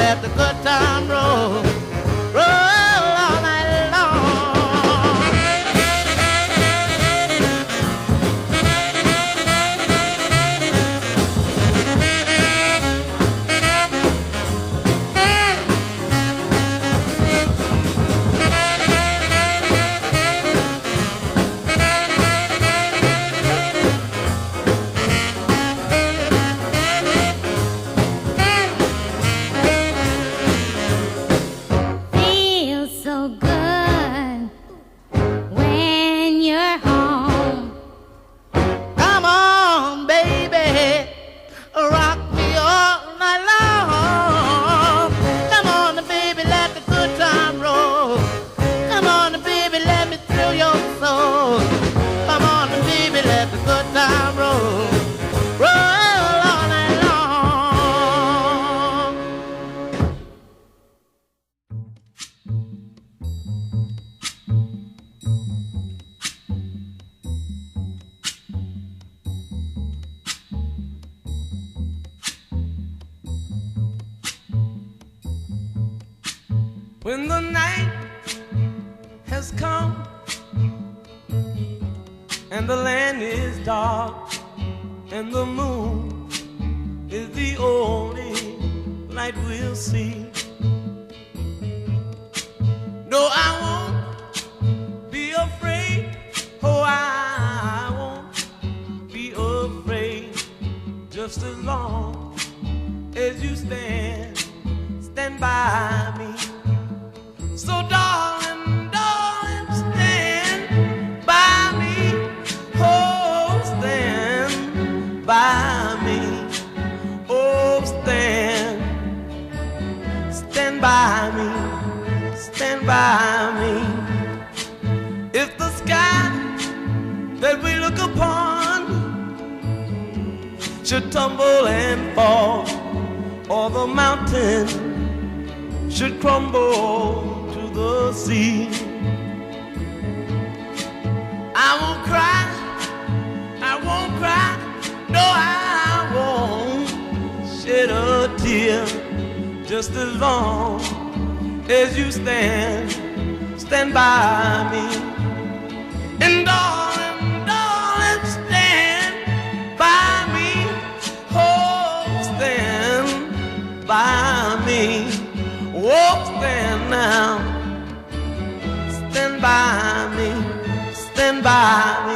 let the good time roll, roll all night long. When the night has come and the land is dark and the moon is the only light we'll see. No, I won't be afraid. Oh, I won't be afraid. Just as long as you stand by me. So darling, darling, stand by me. Oh, stand by me. Oh, stand by me. Stand by me. If the sky that we look upon should tumble and fall, or the mountain should crumble to the sea, I won't cry, no, I won't shed a tear. Just as long as you stand by me. And darling, darling, stand by me. Oh, stand by me. Oh, stand now. Stand by me. Stand by me.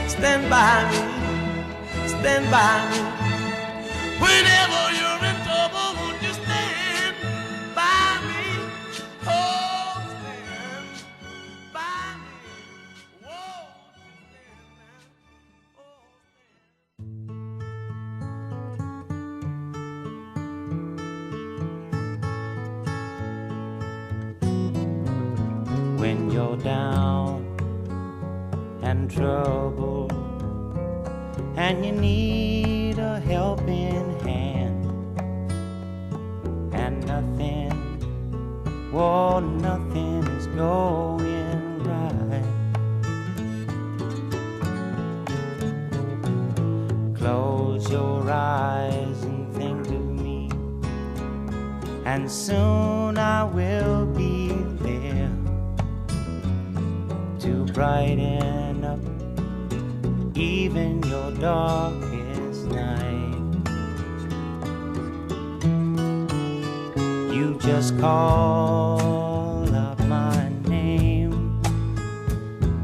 Stand by me, stand by me. Whenever you're in trouble, won't you stand by me? Oh, stand by me. Whoa, stand. When you're down and troubled, and you need a helping hand, and nothing, oh, nothing is going right. Close your eyes and think of me, and soon I will be there to brighten up even your darkest night. You just call up my name,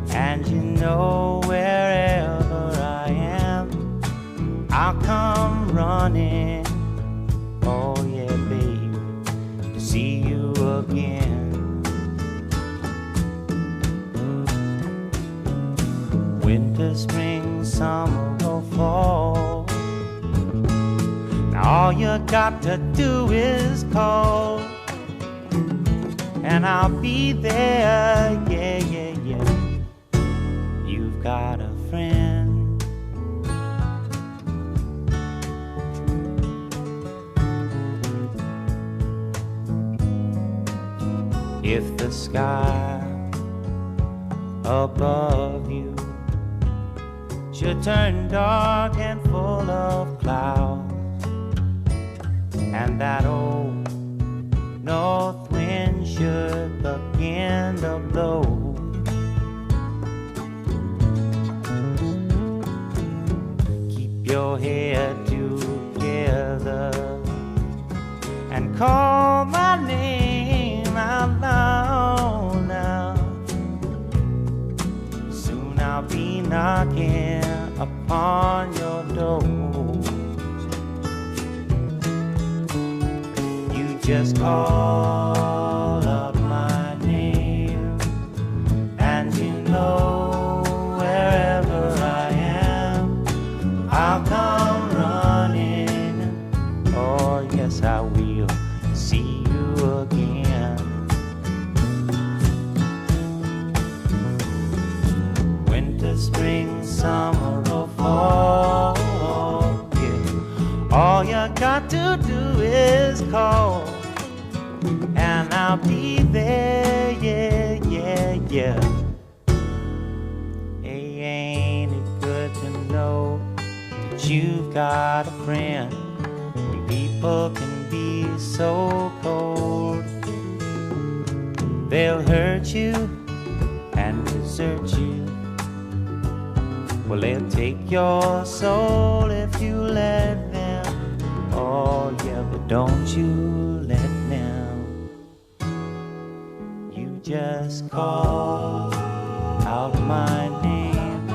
and you know wherever I am, I'll come running. Oh yeah, baby, to see you again. Winter, spring, summer, or fall. Now all you got to do is call, and I'll be there, yeah, yeah, yeah. You've got a friend. If the sky above you should turn dark and full of clouds, and that old north wind should begin to blow, keep your head together and call my name out loud now. Soon I'll be knocking upon your door. You just call out my name, and you know wherever I am, I'll come running. Oh yes, I will see you again. Winter, spring, summer, or fall, yeah. All you got to do is call, and I'll be there, yeah, yeah, yeah. Hey, ain't it good to know that you've got a friend? People can be so cold, they'll hurt you and desert you. Well, they'll take your soul if you let them. Oh yeah, but don't you let them. You just call out my name,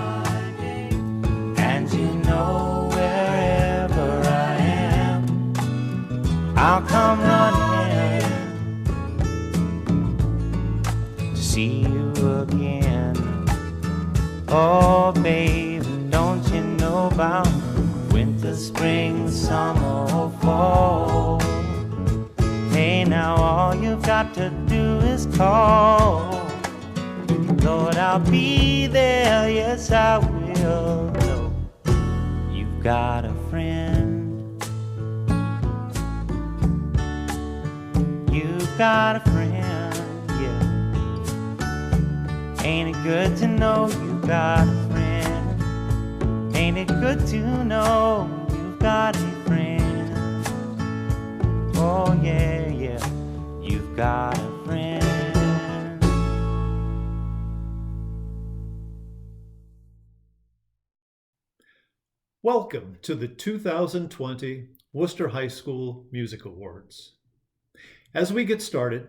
and you know wherever I am, I'll come running to see you again. Oh, baby, don't you know about winter, spring, summer, or fall? Hey, now all you've got to do is call. Lord, I'll be there, yes, I will know. You've got a friend. You've got a friend, yeah. Ain't it good to know you've got a friend? Ain't it good to know you've got a friend? Oh yeah, yeah, you've got a friend. Welcome to the 2020 Wooster High School Music Awards. As we get started,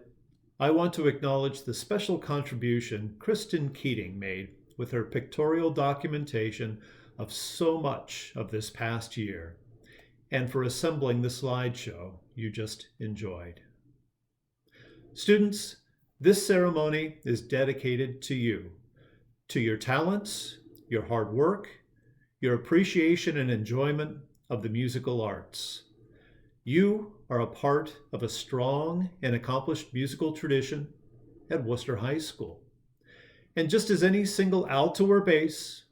I want to acknowledge the special contribution Kristen Keating made with her pictorial documentation of so much of this past year, and for assembling the slideshow you just enjoyed. Students, this ceremony is dedicated to you, to your talents, your hard work, your appreciation and enjoyment of the musical arts. You are a part of a strong and accomplished musical tradition at Wooster High School. And just as any single alto or bass,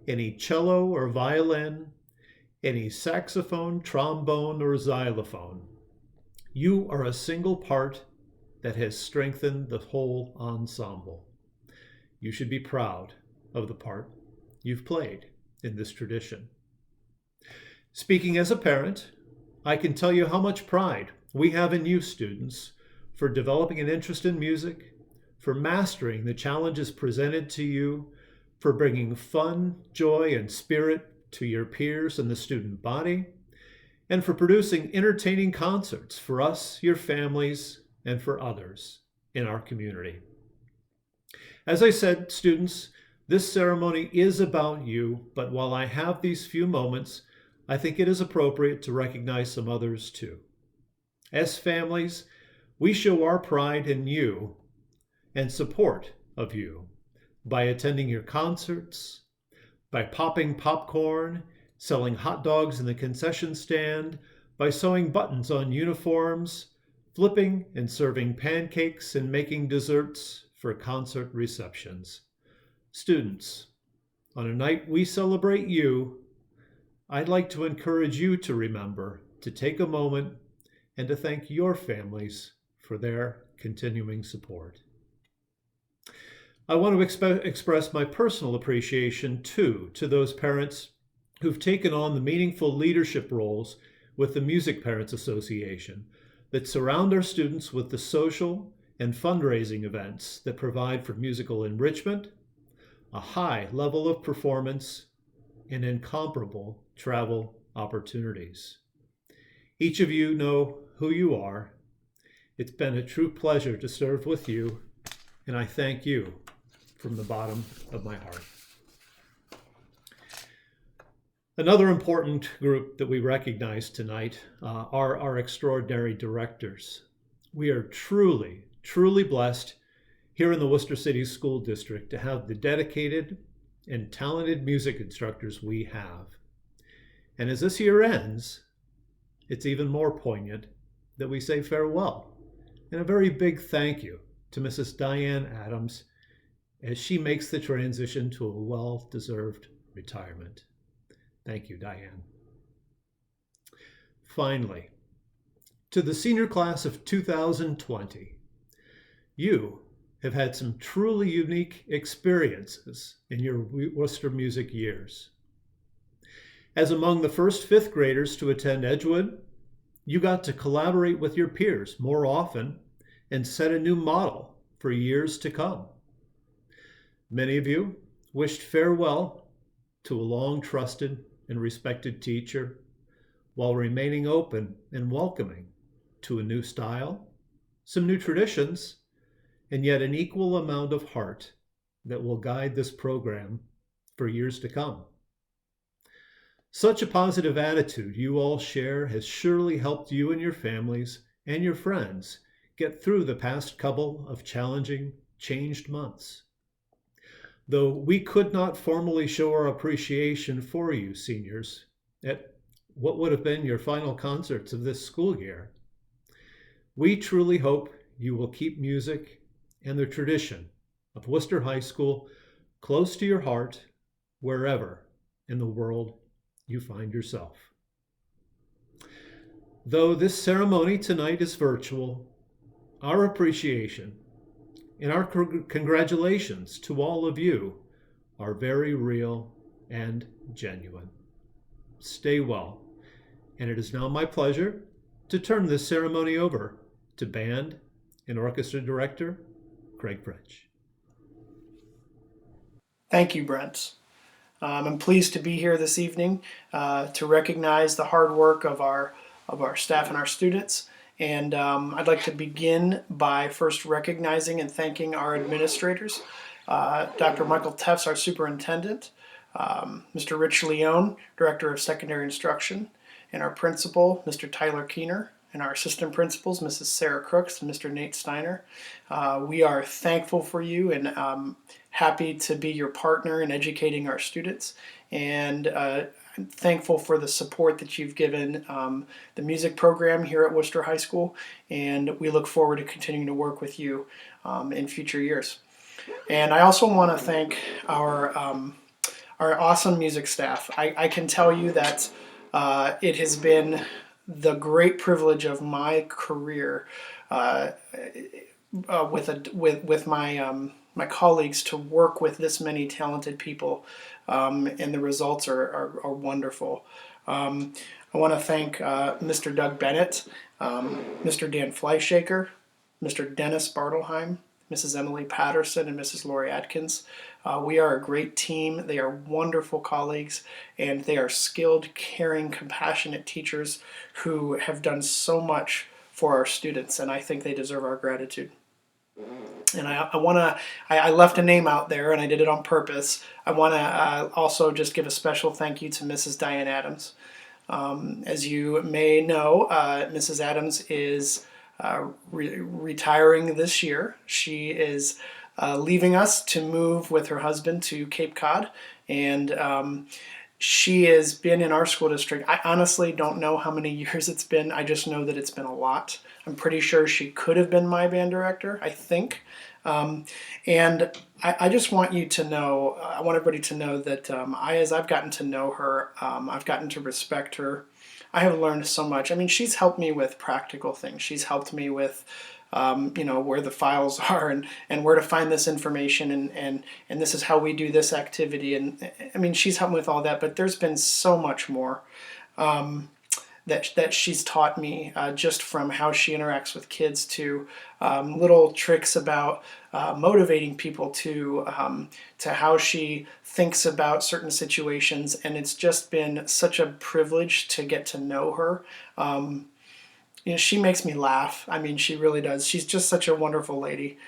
any cello or violin, any saxophone, trombone, or xylophone, you are a single part that has strengthened the whole ensemble. You should be proud of the part you've played in this tradition. Speaking as a parent, I can tell you how much pride we have in you students for developing an interest in music, for mastering the challenges presented to you, for bringing fun, joy, and spirit to your peers and the student body, and for producing entertaining concerts for us, your families, and for others in our community. As I said, students, this ceremony is about you, but while I have these few moments, I think it is appropriate to recognize some others too. As families, We show our pride in you and support of you by attending your concerts, by popping popcorn, selling hot dogs in the concession stand, by sewing buttons on uniforms, flipping and serving pancakes, and making desserts for concert receptions. Students, on a night we celebrate you, I'd like to encourage you to remember to take a moment and to thank your families for their continuing support. I want to express my personal appreciation, too, to those parents who've taken on the meaningful leadership roles with the Music Parents Association that surround our students with the social and fundraising events that provide for musical enrichment, a high level of performance, and incomparable travel opportunities. Each of you know who you are. It's been a true pleasure to serve with you, and I thank you from the bottom of my heart. Another important group that we recognize tonight are our extraordinary directors. We are truly, truly blessed here in the Wooster City School District to have the dedicated and talented music instructors we have. And as this year ends, it's even more poignant that we say farewell and a very big thank you to Mrs. Diane Adams as she makes the transition to a well-deserved retirement. Thank you, Diane. Finally, to the senior class of 2020, you have had some truly unique experiences in your Wooster music years. As among the first fifth graders to attend Edgewood, you got to collaborate with your peers more often and set a new model for years to come. Many of you wished farewell to a long trusted and respected teacher while remaining open and welcoming to a new style, some new traditions, and yet an equal amount of heart that will guide this program for years to come. Such a positive attitude you all share has surely helped you and your families and your friends get through the past couple of challenging, changed months. Though we could not formally show our appreciation for you seniors at what would have been your final concerts of this school year, we truly hope you will keep music and the tradition of Wooster High School close to your heart wherever in the world you find yourself. Though this ceremony tonight is virtual, our appreciation and our congratulations to all of you are very real and genuine. Stay well, and it is now my pleasure to turn this ceremony over to Band and Orchestra Director Craig French. Thank you, Brent. I'm pleased to be here this evening to recognize the hard work of our staff and our students. And I'd like to begin by first recognizing and thanking our administrators, Dr. Michael Tefts, our superintendent, Mr. Rich Leone, Director of Secondary Instruction, and our principal, Mr. Tyler Keener, and our assistant principals, Mrs. Sarah Crooks and Mr. Nate Steiner. We are thankful for you and happy to be your partner in educating our students, and I'm thankful for the support that you've given the music program here at Wooster High School, and we look forward to continuing to work with you in future years. And I also want to thank our awesome music staff. I can tell you that it has been the great privilege of my career with my colleagues to work with this many talented people, and the results are wonderful. I want to thank Mr. Doug Bennett, Mr. Dan Fleischaker, Mr. Dennis Bartelheim, Mrs. Emily Patterson, and Mrs. Lori Atkins. We are a great team. They are wonderful colleagues, and they are skilled, caring, compassionate teachers who have done so much for our students, and I think they deserve our gratitude. And I left a name out there, and I did it on purpose. I want to also just give a special thank you to Mrs. Diane Adams. As you may know, Mrs. Adams is retiring this year. She is leaving us to move with her husband to Cape Cod, and she has been in our school district. I honestly don't know how many years it's been. I just know that it's been a lot. I'm pretty sure she could have been my band director, I think. And I just want you to know, I want everybody to know that as I've gotten to know her, I've gotten to respect her. I have learned so much. I mean, she's helped me with practical things. She's helped me with, where the files are and where to find this information and this is how we do this activity. And I mean, she's helped me with all that, but there's been so much more that she's taught me, just from how she interacts with kids to little tricks about motivating people to how she thinks about certain situations. And it's just been such a privilege to get to know her. She makes me laugh. I mean, she really does. She's just such a wonderful lady.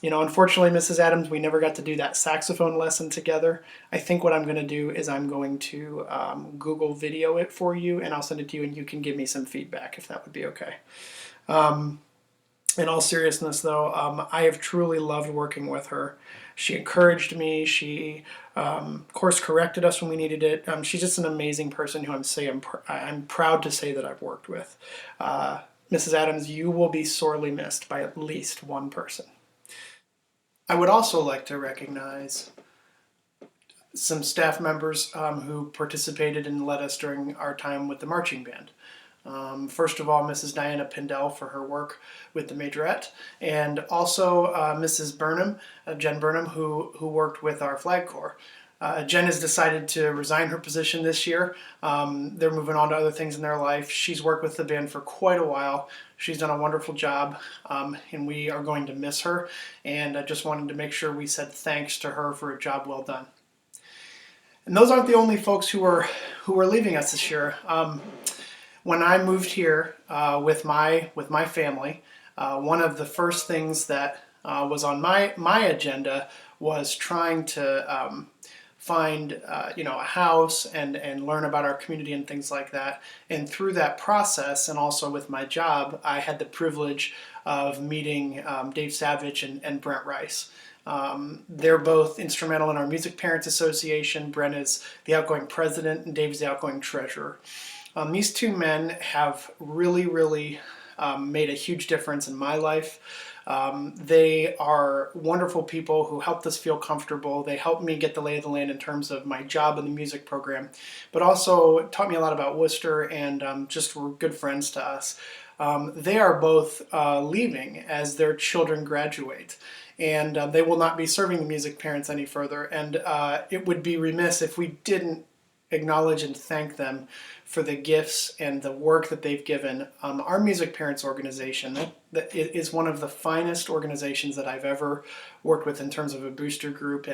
Unfortunately, Mrs. Adams, we never got to do that saxophone lesson together. I think what I'm going to do is I'm going to Google video it for you, and I'll send it to you, and you can give me some feedback if that would be okay. In all seriousness, though, I have truly loved working with her. She encouraged me. She, course corrected us when we needed it. She's just an amazing person who I'm proud to say that I've worked with. Mrs. Adams, you will be sorely missed by at least one person. I would also like to recognize some staff members who participated and led us during our time with the marching band. First of all, Mrs. Diana Pindell for her work with the majorette, and also Mrs. Burnham, Jen Burnham, who worked with our flag corps. Jen has decided to resign her position this year. They're moving on to other things in their life. She's worked with the band for quite a while. She's done a wonderful job, and we are going to miss her. And I just wanted to make sure we said thanks to her for a job well done. And those aren't the only folks who are leaving us this year. When I moved here with my family, one of the first things that was on my agenda was trying to find a house and learn about our community and things like that. And through that process, and also with my job, I had the privilege of meeting Dave Savage and Brent Rice. They're both instrumental in our Music Parents Association. Brent is the outgoing president and Dave's the outgoing treasurer. These two men have really made a huge difference in my life. They are wonderful people who helped us feel comfortable. They helped me get the lay of the land in terms of my job in the music program, but also taught me a lot about Wooster and just were good friends to us. They are both leaving as their children graduate, and they will not be serving the music parents any further. And it would be remiss if we didn't acknowledge and thank them for the gifts and the work that they've given. Our Music Parents organization, that is one of the finest organizations that I've ever worked with in terms of a booster group,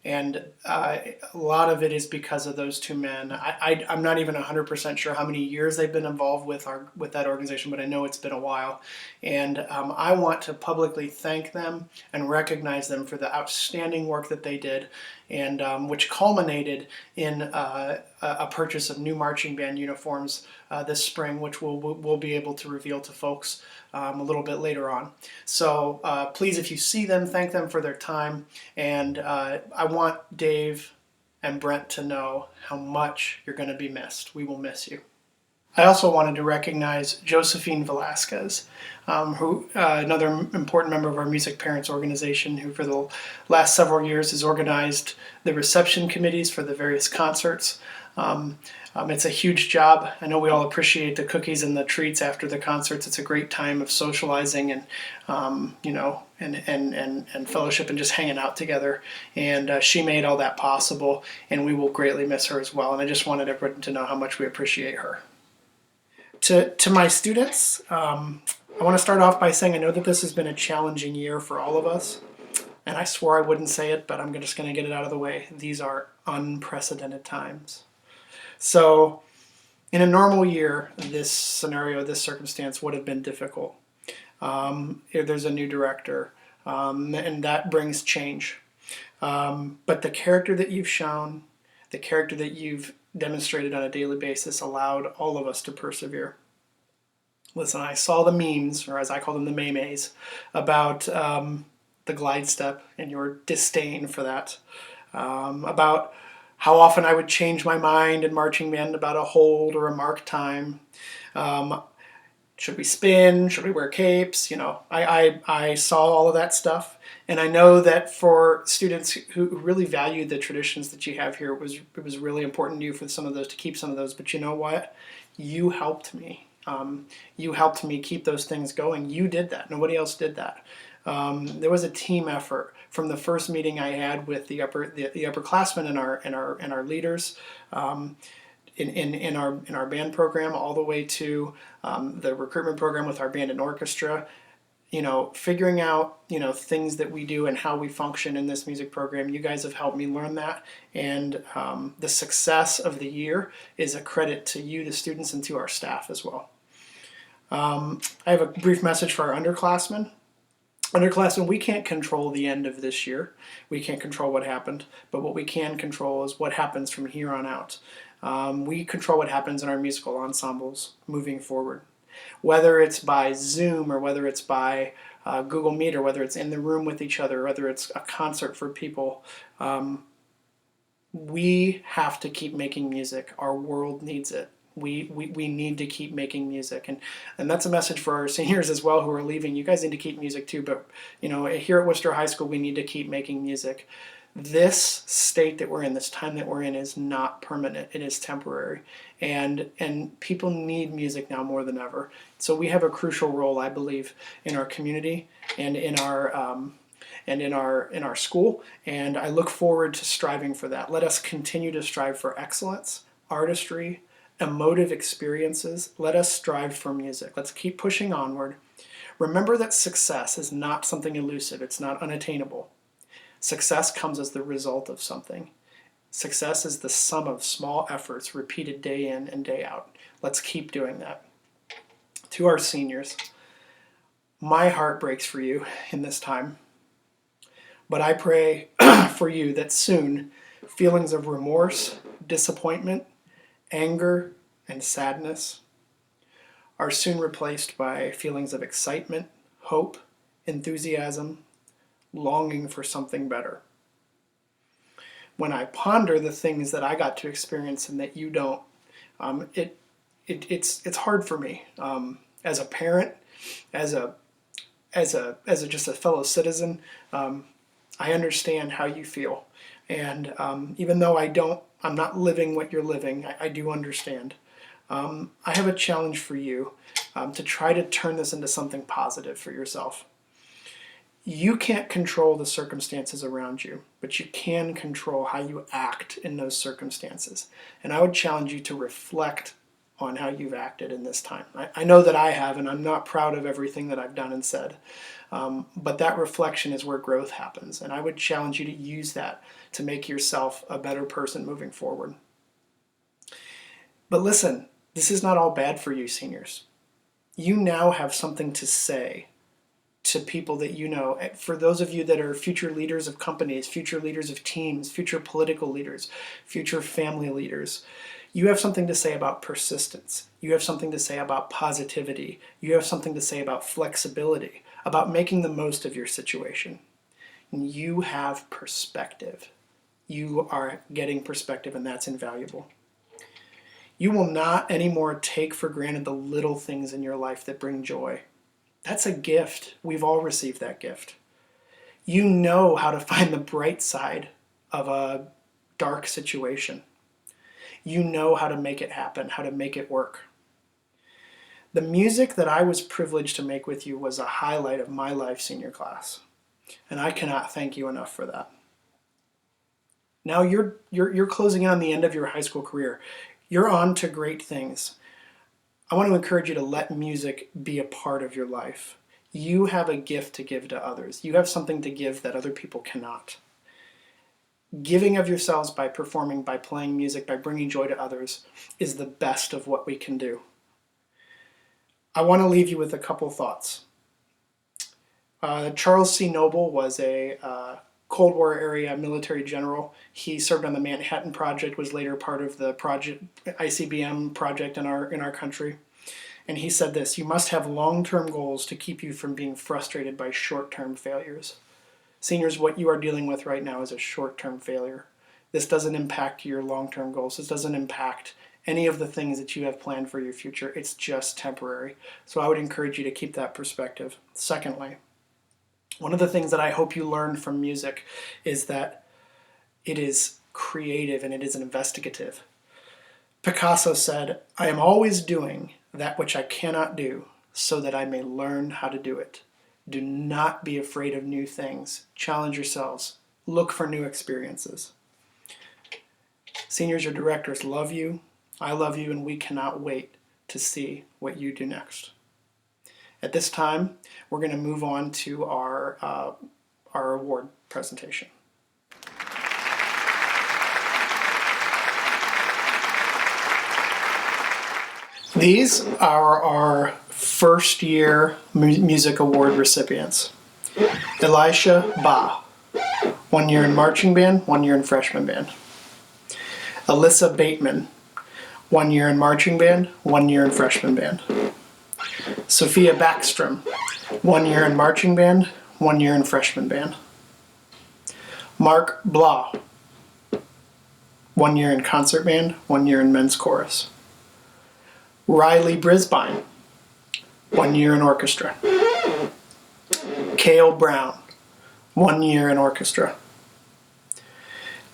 and a lot of it is because of those two men. I'm not even 100% sure how many years they've been involved with that organization, but I know it's been a while. And I want to publicly thank them and recognize them for the outstanding work that they did, and which culminated in a purchase of new marching band uniforms this spring, which we'll be able to reveal to folks a little bit later on. So please, if you see them, thank them for their time. And I want Dave and Brent to know how much you're going to be missed. We will miss you. I also wanted to recognize Josephine Velasquez, who another important member of our Music Parents organization, who for the last several years has organized the reception committees for the various concerts. It's a huge job. I know we all appreciate the cookies and the treats after the concerts. It's a great time of socializing and and fellowship and just hanging out together. And she made all that possible, and we will greatly miss her as well. And I just wanted everyone to know how much we appreciate her. To my students, I want to start off by saying I know that this has been a challenging year for all of us. And I swore I wouldn't say it, but I'm just going to get it out of the way. These are unprecedented times. So in a normal year, this scenario, this circumstance would have been difficult. There's a new director, and that brings change. But the character that you've shown, the character that you've demonstrated on a daily basis allowed all of us to persevere. Listen, I saw the memes, or as I call them, the memes, about the glide step and your disdain for that, about how often I would change my mind in marching band about a hold or a mark time. Um, should we spin? Should we wear capes? I saw all of that stuff. And I know that for students who really value the traditions that you have here, it was really important to you for some of those, to keep some of those. But you know what? You helped me. You helped me keep those things going. You did that. Nobody else did that. There was a team effort from the first meeting I had with the upperclassmen and our leaders. In our band program, all the way to the recruitment program with our band and orchestra, figuring out things that we do and how we function in this music program. You guys have helped me learn that, and the success of the year is a credit to you, the students, and to our staff as well. I have a brief message for our underclassmen. Underclassmen, we can't control the end of this year. We can't control what happened, but what we can control is what happens from here on out. We control what happens in our musical ensembles moving forward. Whether it's by Zoom or whether it's by Google Meet or whether it's in the room with each other, or whether it's a concert for people, we have to keep making music. Our world needs it. We need to keep making music, and that's a message for our seniors as well who are leaving. You guys need to keep music too, but here at Wooster High School we need to keep making music. This state that we're in, this time that we're in, is not permanent. It is temporary, and people need music now more than ever. So we have a crucial role, I believe, in our community and in our school, and I look forward to striving for that. Let us continue to strive for excellence, artistry, emotive experiences. Let us strive for music. Let's keep pushing onward. Remember that success is not something elusive. It's not unattainable. Success comes as the result of something. Success is the sum of small efforts repeated day in and day out. Let's keep doing that. To our seniors, my heart breaks for you in this time, but I pray for you that soon feelings of remorse, disappointment, anger, and sadness are soon replaced by feelings of excitement, hope, enthusiasm, longing for something better. When I ponder the things that I got to experience and that you don't, it's hard for me as a parent, as just a fellow citizen. I understand how you feel, and even though I'm not living what you're living, I do understand. I have a challenge for you to try to turn this into something positive for yourself. You can't control the circumstances around you, but you can control how you act in those circumstances. And I would challenge you to reflect on how you've acted in this time. I know that I have, and I'm not proud of everything that I've done and said. But that reflection is where growth happens. And I would challenge you to use that to make yourself a better person moving forward. But listen, this is not all bad for you, seniors. You now have something to say to people that you know. For those of you that are future leaders of companies, future leaders of teams, future political leaders, future family leaders, you have something to say about persistence. You have something to say about positivity. You have something to say about flexibility, about making the most of your situation. And you have perspective. You are getting perspective, and that's invaluable. You will not anymore take for granted the little things in your life that bring joy. That's a gift. We've all received that gift. You know how to find the bright side of a dark situation. You know how to make it happen, how to make it work. The music that I was privileged to make with you was a highlight of my life, senior class. And I cannot thank you enough for that. Now you're closing in on the end of your high school career. You're on to great things. I want to encourage you to let music be a part of your life. You have a gift to give to others. You have something to give that other people cannot. Giving of yourselves by performing, by playing music, by bringing joy to others is the best of what we can do. I want to leave you with a couple thoughts. Charles C. Noble was a Cold War area military general. He served on the Manhattan Project, was later part of the ICBM project in our country. And he said this: "You must have long-term goals to keep you from being frustrated by short-term failures." Seniors, what you are dealing with right now is a short-term failure. This doesn't impact your long-term goals. This doesn't impact any of the things that you have planned for your future. It's just temporary. So I would encourage you to keep that perspective. Secondly, one of the things that I hope you learned from music is that it is creative and it is investigative. Picasso said, "I am always doing that which I cannot do, so that I may learn how to do it." Do not be afraid of new things. Challenge yourselves. Look for new experiences. Seniors, your directors love you. I love you, and we cannot wait to see what you do next. At this time, we're going to move on to our award presentation. These are our first year music award recipients. Elisha Ba, 1 year in marching band, 1 year in freshman band. Alyssa Bateman, 1 year in marching band, 1 year in freshman band. Sophia Backstrom, 1 year in marching band, 1 year in freshman band. Mark Blah, 1 year in concert band, 1 year in men's chorus. Riley Brisbane, 1 year in orchestra. Cale Brown, 1 year in orchestra.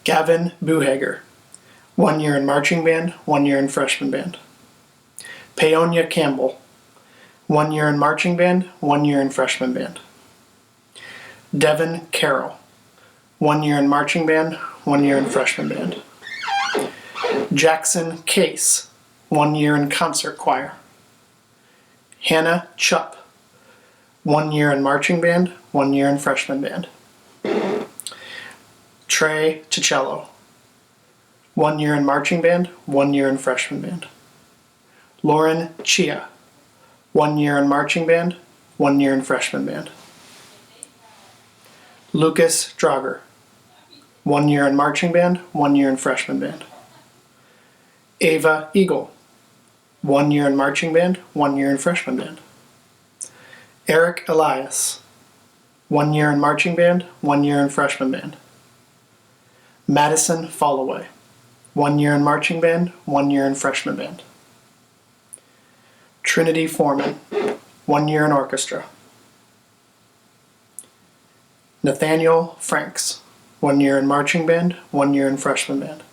Gavin Buhager, 1 year in marching band, 1 year in freshman band. Paonia Campbell, 1 year in marching band, 1 year in freshman band. Devin Carroll, 1 year in marching band, 1 year in freshman band. Jackson Case, 1 year in concert choir. Hannah Chupp, 1 year in marching band, 1 year in freshman band. Trey Ticello, 1 year in marching band, 1 year in freshman band. Lauren Chia, 1 year in marching band, 1 year in freshman band. Lucas Drager, 1 year in marching band, 1 year in freshman band. Ava Eagle, 1 year in marching band, 1 year in freshman band. Eric Elias, 1 year in marching band, 1 year in freshman band. Madison Followay, 1 year in marching band, 1 year in freshman band. Trinity Foreman, 1 year in orchestra. Nathaniel Franks, 1 year in marching band, 1 year in freshman band.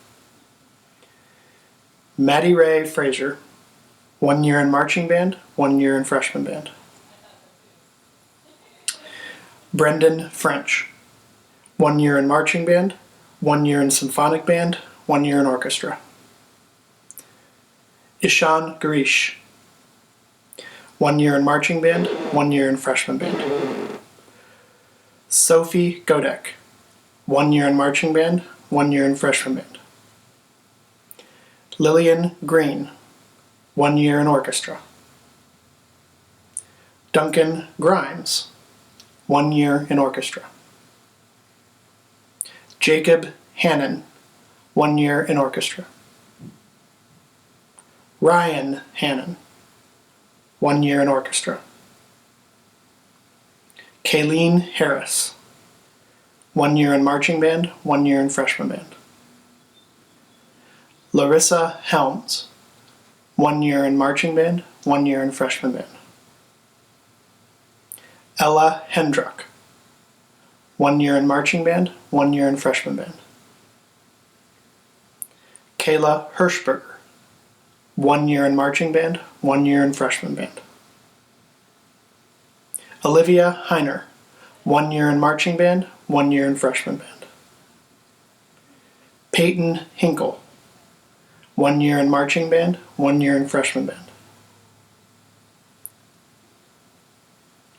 Maddie Ray Frazier, 1 year in marching band, 1 year in freshman band. Brendan French, 1 year in marching band, 1 year in symphonic band, 1 year in orchestra. Ishan Garish, 1 year in marching band, 1 year in freshman band. Sophie Godek, 1 year in marching band, 1 year in freshman band. Lillian Green, 1 year in orchestra. Duncan Grimes, 1 year in orchestra. Jacob Hannon, 1 year in orchestra. Ryan Hannon, 1 year in orchestra. Kayleen Harris, 1 year in marching band, 1 year in freshman band. Larissa Helms, 1 year in marching band, 1 year in freshman band. Ella Hendruck, 1 year in marching band, 1 year in freshman band. Kayla Hirschberger, 1 year in marching band, 1 year in freshman band. Olivia Heiner, 1 year in marching band, 1 year in freshman band. Peyton Hinkle, 1 year in marching band, 1 year in freshman band.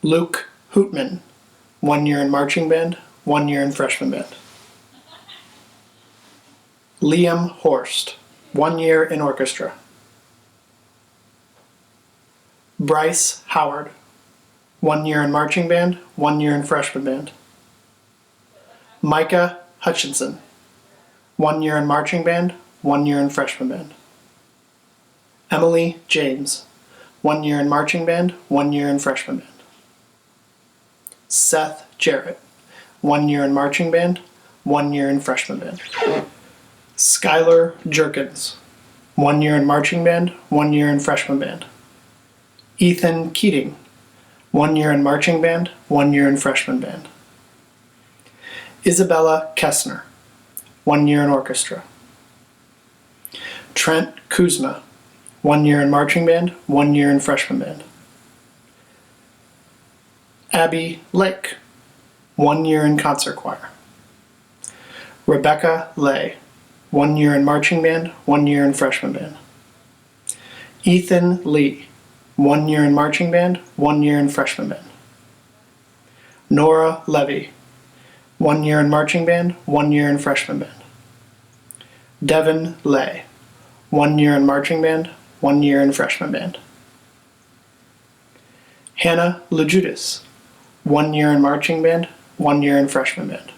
Luke Hootman, 1 year in marching band, 1 year in freshman band. Liam Horst, 1 year in orchestra. Bryce Howard, 1 year in marching band, 1 year in freshman band. Micah Hutchinson, 1 year in marching band, 1 year in freshman band. Emily James, 1 year in marching band, 1 year in freshman band. Seth Jarrett, 1 year in marching band, 1 year in freshman band. Skylar Jerkins, 1 year in marching band, 1 year in freshman band. Ethan Keating, 1 year in marching band, 1 year in freshman band. Isabella Kessner, 1 year in orchestra. Trent Kuzma, 1 year in marching band, 1 year in freshman band. Abby Lake, 1 year in concert choir. Rebecca Lay, 1 year in marching band, 1 year in freshman band. Ethan Lee, 1 year in marching band, 1 year in freshman band. Nora Levy, 1 year in marching band, 1 year in freshman band. Devin Lay, 1 year in marching band, 1 year in freshman band. Hannah LeJudas, 1 year in marching band, 1 year in freshman band.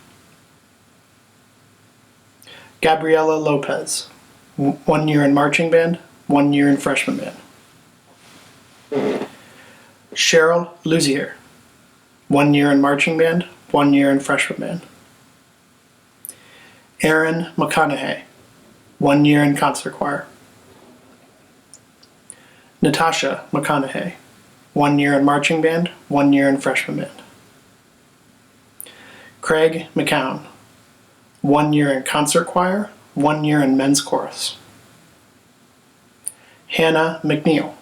Gabriela Lopez, 1 year in marching band, 1 year in freshman band. Cheryl Luzier, 1 year in marching band, 1 year in freshman band. Aaron McConaughey, 1 year in concert choir. Natasha McConaughey, 1 year in marching band, 1 year in freshman band. Craig McCown, 1 year in concert choir, 1 year in men's chorus. Hannah McNeil,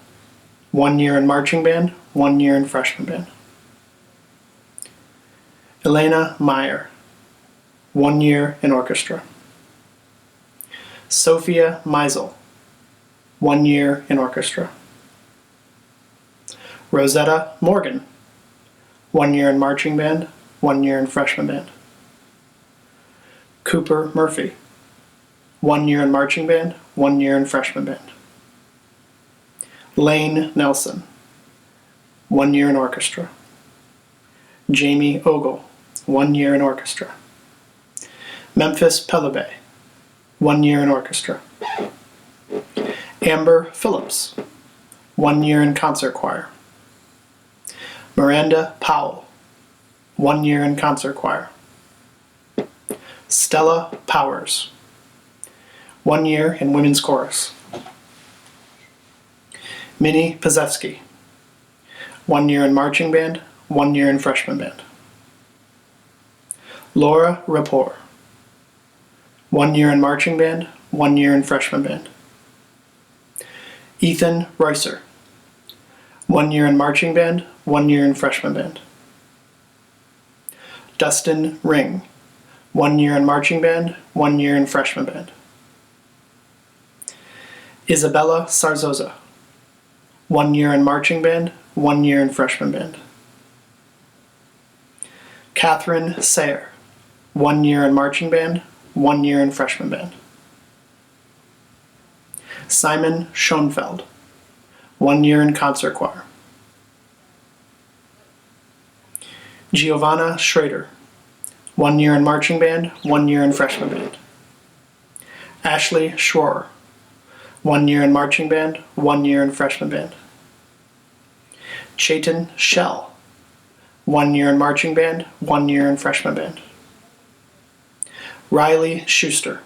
1 year in marching band, 1 year in freshman band. Elena Meyer, 1 year in orchestra. Sophia Meisel, 1 year in orchestra. Rosetta Morgan, 1 year in marching band, 1 year in freshman band. Cooper Murphy, 1 year in marching band, 1 year in freshman band. Lane Nelson, 1 year in orchestra. Jamie Ogle, 1 year in orchestra. Memphis Pelabay, 1 year in orchestra. Amber Phillips, 1 year in concert choir. Miranda Powell, 1 year in concert choir. Stella Powers, 1 year in women's chorus. Minnie Pazewski, 1 year in marching band, 1 year in freshman band. Laura Rapport, 1 year in marching band, 1 year in freshman band. Ethan Reusser, 1 year in marching band, 1 year in freshman band. Dustin Ring, 1 year in marching band, 1 year in freshman band. Isabella Sarzosa, 1 year in marching band, 1 year in freshman band. Catherine Sayer, 1 year in marching band, 1 year in freshman band. Simon Schoenfeld, 1 year in concert choir. Giovanna Schrader, 1 year in marching band, 1 year in freshman band. Ashley Schroer, 1 year in marching band, 1 year in freshman band. Chayton Shell, 1 year in marching band, 1 year in freshman band. Riley Schuster,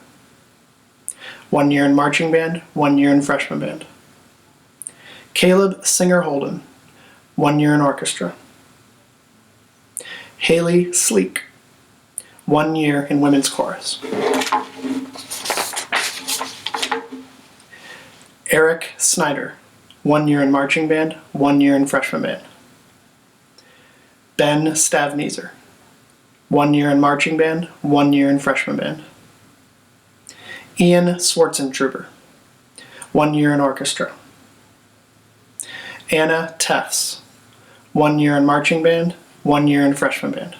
1 year in marching band, 1 year in freshman band. Caleb Singer Holden, 1 year in orchestra. Haley Sleek, 1 year in women's chorus. Eric Snyder, 1 year in marching band, 1 year in freshman band. Ben Stavneser, 1 year in marching band, 1 year in freshman band. Ian Swartzentruber, 1 year in orchestra. Anna Teffs, 1 year in marching band, 1 year in freshman band.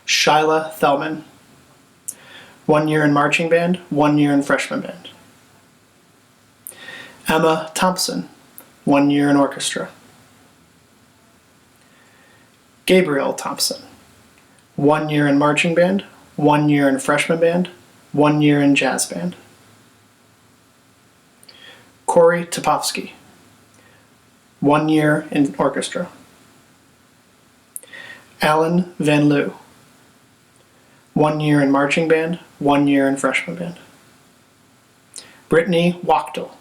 Shyla Thelman, 1 year in marching band, 1 year in freshman band. Emma Thompson, 1 year in orchestra. Gabriel Thompson, 1 year in marching band, 1 year in freshman band, 1 year in jazz band. Corey Topofsky, 1 year in orchestra. Alan Van Loo, 1 year in marching band, 1 year in freshman band. Brittany Wachtel,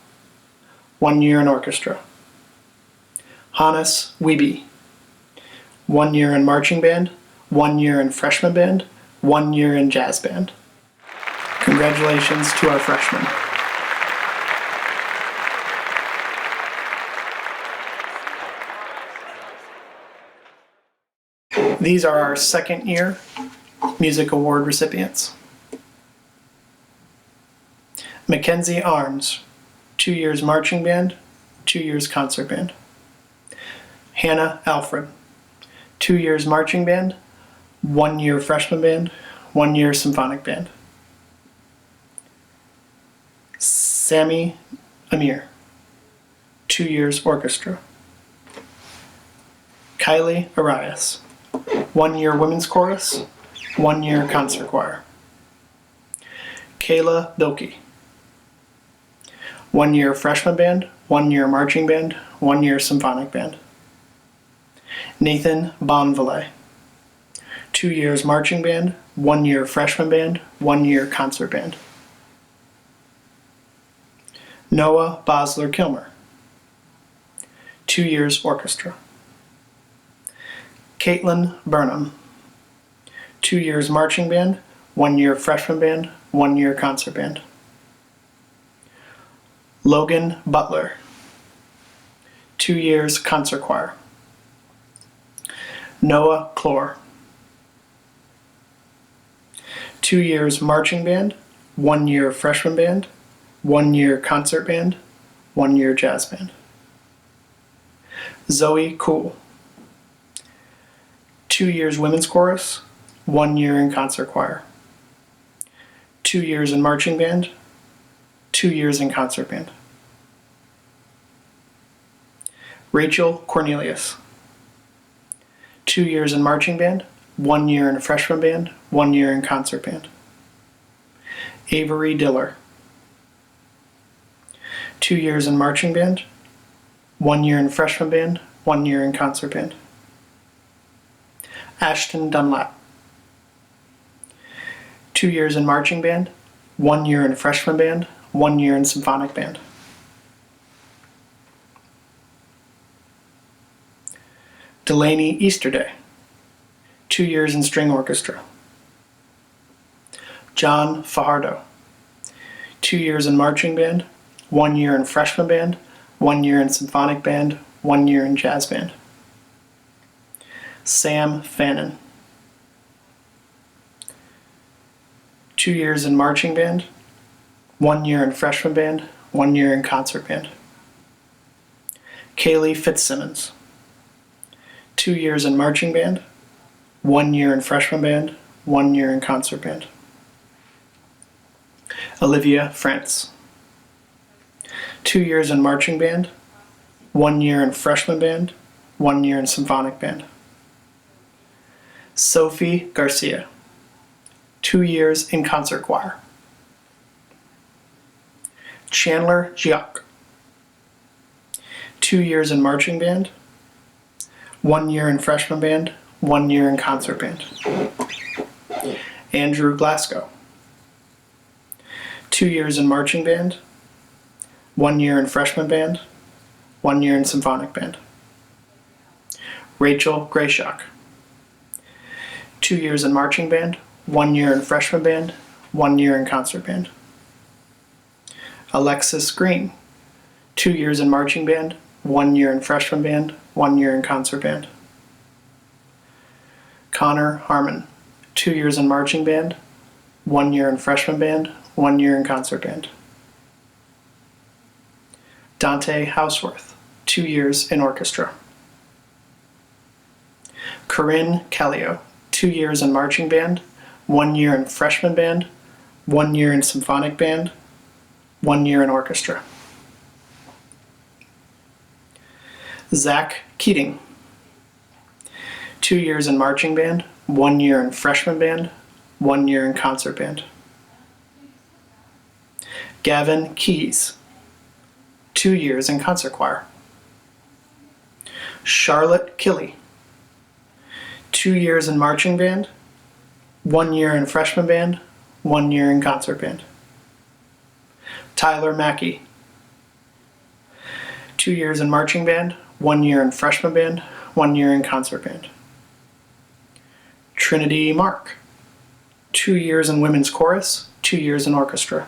1 year in orchestra. Hannes Wiebe, 1 year in marching band, 1 year in freshman band, 1 year in jazz band. Congratulations to our freshmen. These are our second year music award recipients. Mackenzie Arms, 2 years marching band, 2 years concert band. Hannah Alfred, 2 years marching band, 1 year freshman band, 1 year symphonic band. Sammy Amir, 2 years orchestra. Kylie Arias, 1 year women's chorus, 1 year concert choir. Kayla Bilkey, 1 year freshman band, 1 year marching band, 1 year symphonic band. Nathan Bonvalet, 2 years marching band, 1 year freshman band, 1 year concert band. Noah Bosler Kilmer, 2 years orchestra. Caitlin Burnham, 2 years marching band, 1 year freshman band, 1 year concert band. Logan Butler, 2 years concert choir. Noah Clore, 2 years marching band, 1 year freshman band, 1 year concert band, 1 year jazz band. Zoe Cool, 2 years women's chorus, 1 year in concert choir. 2 years in marching band, 2 years in concert band. Rachel Cornelius, 2 years in marching band, 1 year in freshman band, 1 year in concert band. Avery Diller, 2 years in marching band, 1 year in freshman band, 1 year in concert band. Ashton Dunlap, 2 years in marching band, 1 year in freshman band, 1 year in symphonic band. Delaney Easterday, 2 years in string orchestra. John Fajardo, 2 years in marching band, 1 year in freshman band, 1 year in symphonic band, 1 year in jazz band. Sam Fannin, 2 years in marching band, 1 year in freshman band, 1 year in concert band. Kaylee Fitzsimmons, 2 years in marching band, 1 year in freshman band, 1 year in concert band. Olivia France, 2 years in marching band, 1 year in freshman band, 1 year in symphonic band. Sophie Garcia, 2 years in concert choir. Chandler Giac, 2 years in marching band, 1 year in freshman band, 1 year in concert band. Andrew Glasgow, 2 years in marching band, 1 year in freshman band, 1 year in symphonic band. Rachel Grayshock, 2 years in marching band, 1 year in freshman band, 1 year in concert band. Alexis Green, 2 years in marching band, 1 year in freshman band, 1 year in concert band. Connor Harmon, 2 years in marching band, 1 year in freshman band, 1 year in concert band. Dante Houseworth, 2 years in orchestra. Corinne Callio, 2 years in marching band, 1 year in freshman band, 1 year in symphonic band, 1 year in orchestra. Zach Keating, 2 years in marching band, 1 year in freshman band, 1 year in concert band. Gavin Keys, 2 years in concert choir. Charlotte Killy, 2 years in marching band, 1 year in freshman band, 1 year in concert band. Tyler Mackey, 2 years in marching band, 1 year in freshman band, 1 year in concert band. Trinity Mark, 2 years in women's chorus, 2 years in orchestra.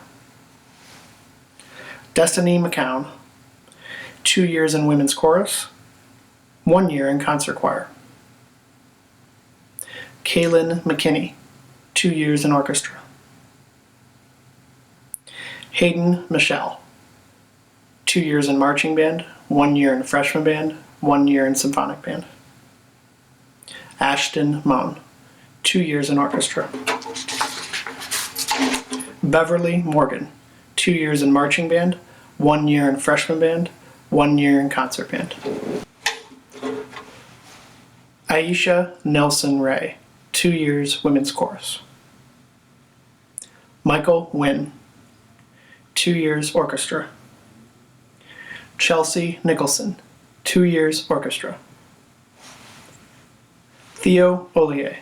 Destiny McCown, 2 years in women's chorus, 1 year in concert choir. Kaylin McKinney, 2 years in orchestra. Hayden Michelle, 2 years in marching band, 1 year in freshman band, 1 year in symphonic band. Ashton Moan, 2 years in orchestra. Beverly Morgan, 2 years in marching band, 1 year in freshman band, 1 year in concert band. Aisha Nelson Ray, 2 years women's chorus. Michael Wynn, 2 years orchestra. Chelsea Nicholson, 2 years orchestra. Theo Ollier,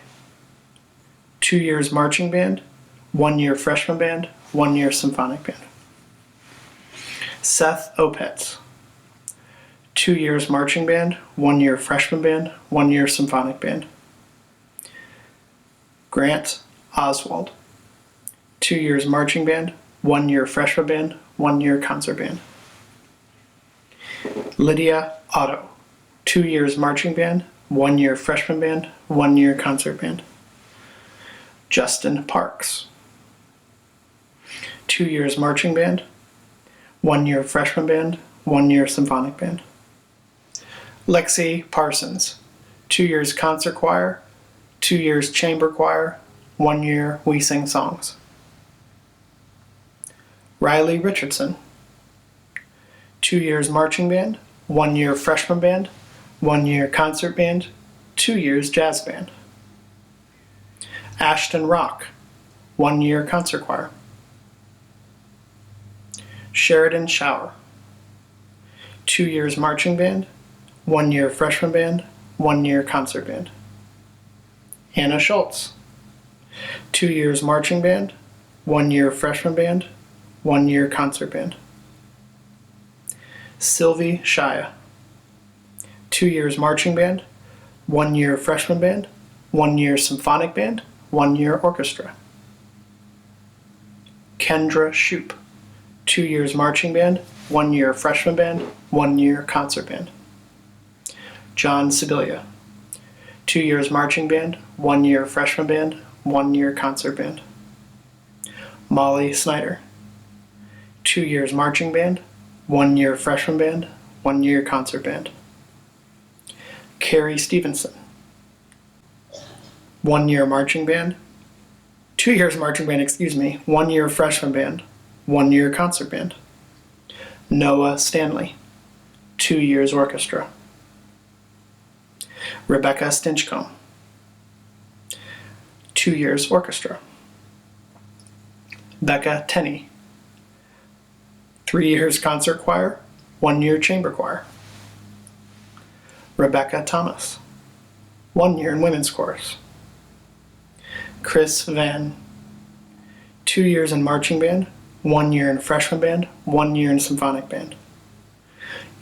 2 years marching band, 1 year freshman band, 1 year symphonic band. Seth Opetz, 2 years marching band, 1 year freshman band, 1 year symphonic band. Grant Oswald, 2 years marching band, 1 year freshman band, 1 year concert band. Lydia Otto, 2 years marching band, 1 year freshman band, 1 year concert band. Justin Parks, 2 years marching band, 1 year freshman band, 1 year symphonic band. Lexi Parsons, 2 years concert choir, 2 years chamber choir, 1 year We Sing Songs. Riley Richardson, 2 years marching band, 1 year freshman band, 1 year concert band, 2 years jazz band. Ashton Rock, 1 year concert choir. Sheridan Shower, 2 years marching band, 1 year freshman band, 1 year concert band. Anna Schultz, 2 years marching band, 1 year freshman band, 1 year concert band. Sylvie Shia, 2 years marching band, 1 year freshman band, 1 year symphonic band, 1 year orchestra. Kendra Shoup, 2 years marching band, 1 year freshman band, 1 year concert band. John Sibilia, 2 years marching band, 1 year freshman band, 1 year concert band. Molly Snyder, 2 years marching band, 1 year freshman band, 1 year concert band. Carrie Stevenson, 1 year marching band, 2 years marching band, 1 year freshman band, 1 year concert band. Noah Stanley, 2 years orchestra. Rebecca Stinchcomb, 2 years orchestra. Becca Tenney, 3 years concert choir, 1 year chamber choir. Rebecca Thomas, 1 year in women's chorus. Chris Van, 2 years in marching band, 1 year in freshman band, 1 year in symphonic band.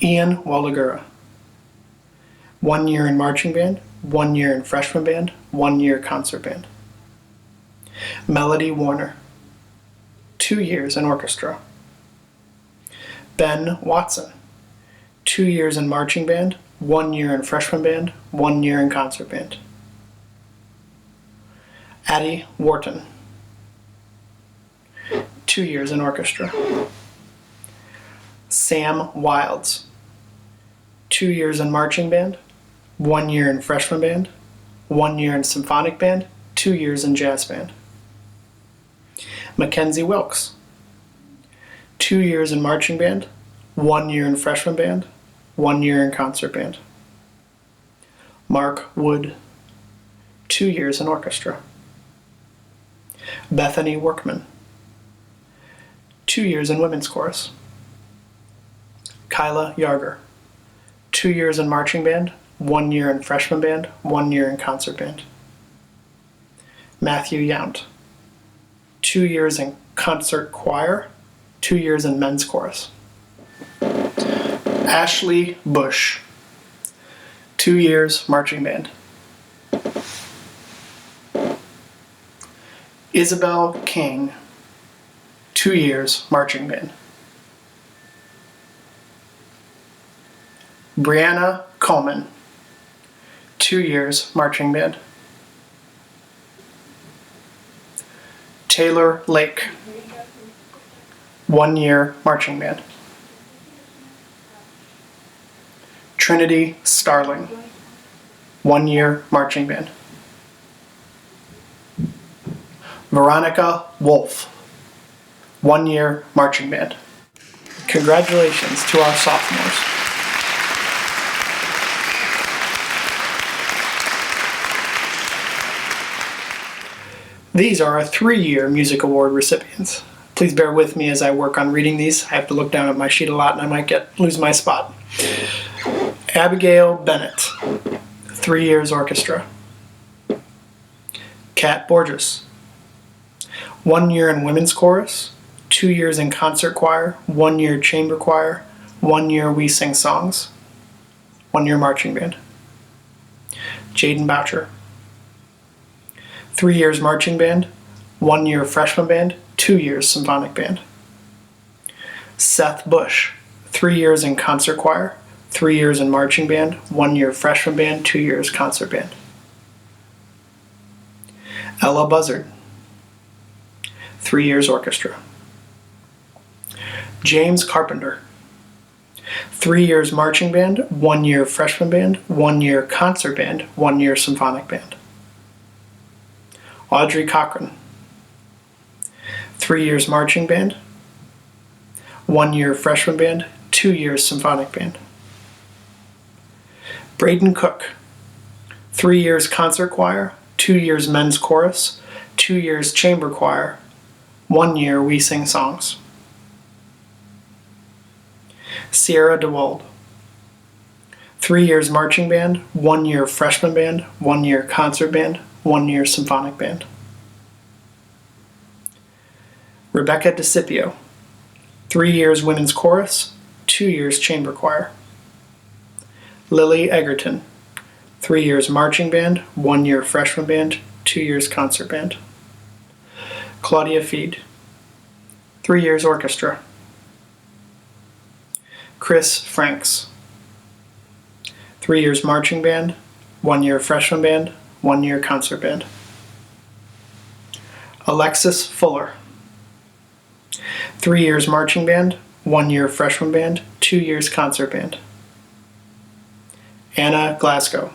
Ian Walagura, 1 year in marching band, 1 year in freshman band, 1 year concert band. Melody Warner, 2 years in orchestra. Ben Watson, 2 years in marching band, 1 year in freshman band, 1 year in concert band. Addie Wharton, 2 years in orchestra. Sam Wilds, 2 years in marching band, 1 year in freshman band, 1 year in symphonic band, 2 years in jazz band. Mackenzie Wilkes, 2 years in marching band, 1 year in freshman band, 1 year in concert band. Mark Wood, 2 years in orchestra. Bethany Workman, 2 years in women's chorus. Kyla Yarger, 2 years in marching band, 1 year in freshman band, 1 year in concert band. Matthew Yount, 2 years in concert choir, 2 years in men's chorus. Ashley Bush, 2 years marching band. Isabel King, 2 years marching band. Brianna Coleman, 2 years marching band. Taylor Lake, 1 year marching band. Trinity Starling, 1 year marching band. Veronica Wolf, 1 year marching band. Congratulations to our sophomores. These are our 3-year music award recipients. Please bear with me as I work on reading these. I have to look down at my sheet a lot and I might lose my spot. Abigail Bennett, 3 years orchestra. Kat Borges, 1 year in women's chorus, 2 years in concert choir, 1 year chamber choir, 1 year we sing songs, 1 year marching band. Jaden Boucher, 3 years marching band, 1 year freshman band, 2 years symphonic band. Seth Bush, 3 years in concert choir, 3 years in marching band, 1 year freshman band, 2 years concert band. Ella Buzzard, 3 years orchestra. James Carpenter, 3 years marching band, 1 year freshman band, 1 year concert band, 1 year symphonic band. Audrey Cochran, 3 years marching band, 1 year freshman band, 2 years symphonic band. Braden Cook, 3 years concert choir, 2 years men's chorus, 2 years chamber choir, 1 year we sing songs. Sierra DeWald, 3 years marching band, 1 year freshman band, 1 year concert band, 1 year symphonic band. Rebecca DeCipio, 3 years women's chorus, 2 years chamber choir. Lily Egerton, 3 years marching band, 1 year freshman band, 2 years concert band. Claudia Feed, 3 years orchestra. Chris Franks, 3 years marching band, 1 year freshman band, 1 year concert band. Alexis Fuller, 3 years marching band, 1 year freshman band, 2 years concert band. Anna Glasgow,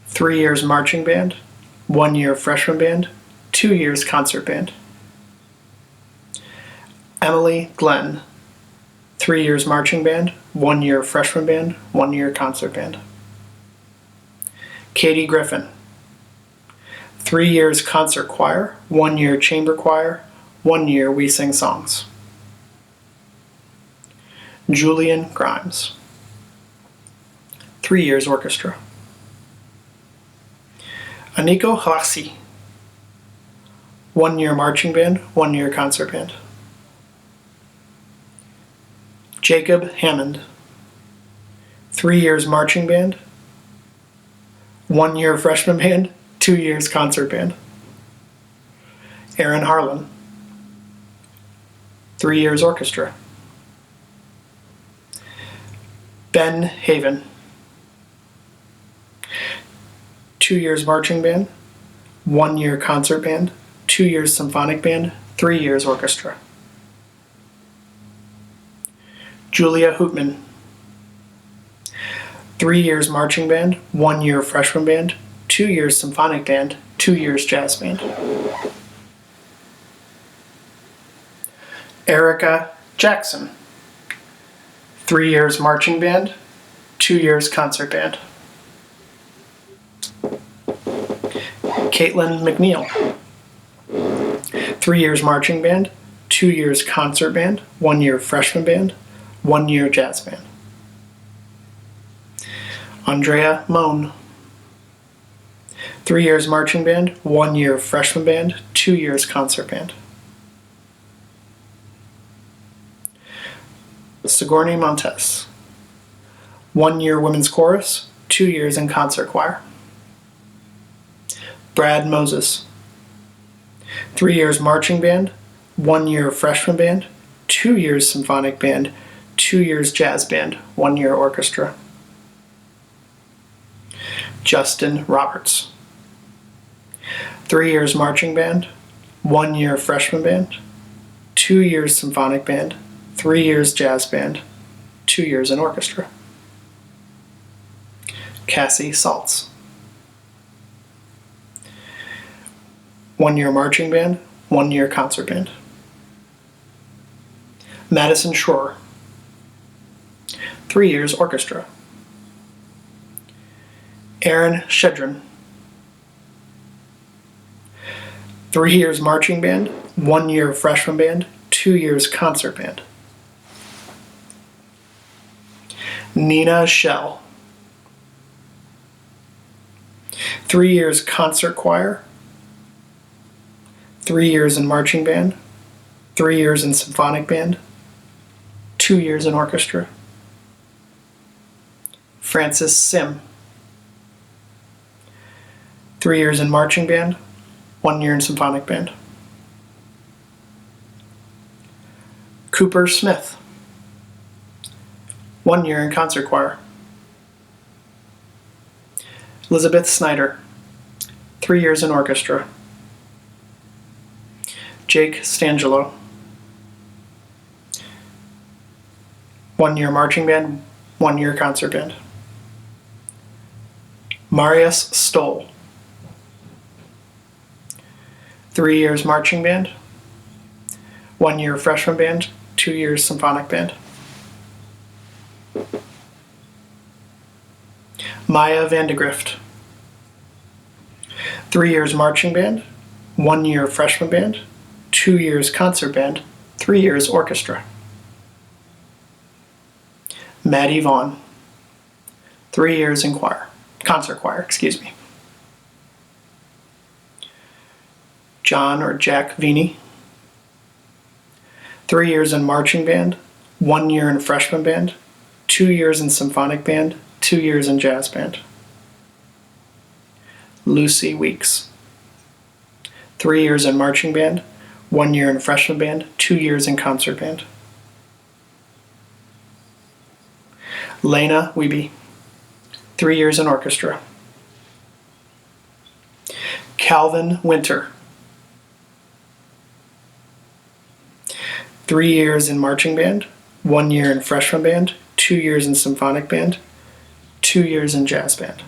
3 years marching band, 1 year freshman band, 2 years concert band. Emily Glenn, 3 years marching band, 1 year freshman band, 1 year concert band. Katie Griffin, 3 years concert choir, 1 year chamber choir, 1 year we sing songs. Julian Grimes, 3 years orchestra. Aniko Halasi, 1 year marching band, 1 year concert band. Jacob Hammond, 3 years marching band, 1 year freshman band, 2 years concert band. Aaron Harlan, 3 years orchestra. Ben Haven, 2 years marching band, 1 year concert band, 2 years symphonic band, 3 years orchestra. Julia Hoopman, 3 years marching band, 1 year freshman band, 2 years symphonic band, 2 years jazz band. Erica Jackson, 3 years marching band, 2 years concert band. Caitlin McNeil, 3 years marching band, 2 years concert band, 1 year freshman band, 1 year jazz band. Andrea Moan. 3 years marching band, 1 year freshman band, 2 years concert band. Sigourney Montes. 1 year women's chorus, 2 years in concert choir. Brad Moses. 3 years marching band, 1 year freshman band, 2 years symphonic band, 2 years jazz band, 1 year orchestra. Justin Roberts. 3 years marching band, 1 year freshman band, 2 years symphonic band, 3 years jazz band, 2 years in orchestra. Cassie Saltz. 1 year marching band, 1 year concert band. Madison Schroer. 3 years orchestra. Aaron Shedrin. 3 years marching band, 1 year freshman band, 2 years concert band. Nina Shell. 3 years concert choir, 3 years in marching band, 3 years in symphonic band, 2 years in orchestra. Francis Sim. 3 years in marching band, 1 year in symphonic band. Cooper Smith. 1 year in concert choir. Elizabeth Snyder. 3 years in orchestra. Jake Stangelo. 1 year marching band, 1 year concert band. Marius Stoll. 3 years marching band, 1 year freshman band, 2 years symphonic band. Maya Vandegrift. 3 years marching band, 1 year freshman band, 2 years concert band, 3 years orchestra. Maddie Vaughn. 3 years in concert choir. John or Jack Vini. 3 years in marching band, 1 year in freshman band, 2 years in symphonic band, 2 years in jazz band. Lucy Weeks. 3 years in marching band, 1 year in freshman band, 2 years in concert band. Lena Wiebe. 3 years in orchestra. Calvin Winter. 3 years in marching band, 1 year in freshman band, 2 years in symphonic band, 2 years in jazz band.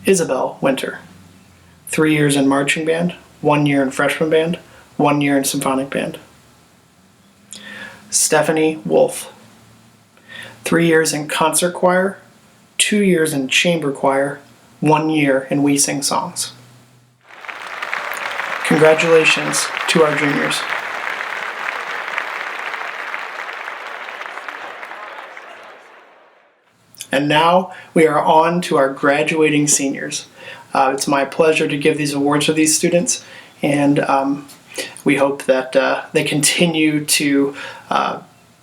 Isabel Winter. 3 years in marching band, 1 year in freshman band, 1 year in symphonic band. Stephanie Wolf. 3 years in concert choir, 2 years in chamber choir, 1 year in We Sing Songs. Congratulations to our juniors. And now we are on to our graduating seniors. It's my pleasure to give these awards to these students, and we hope that they continue to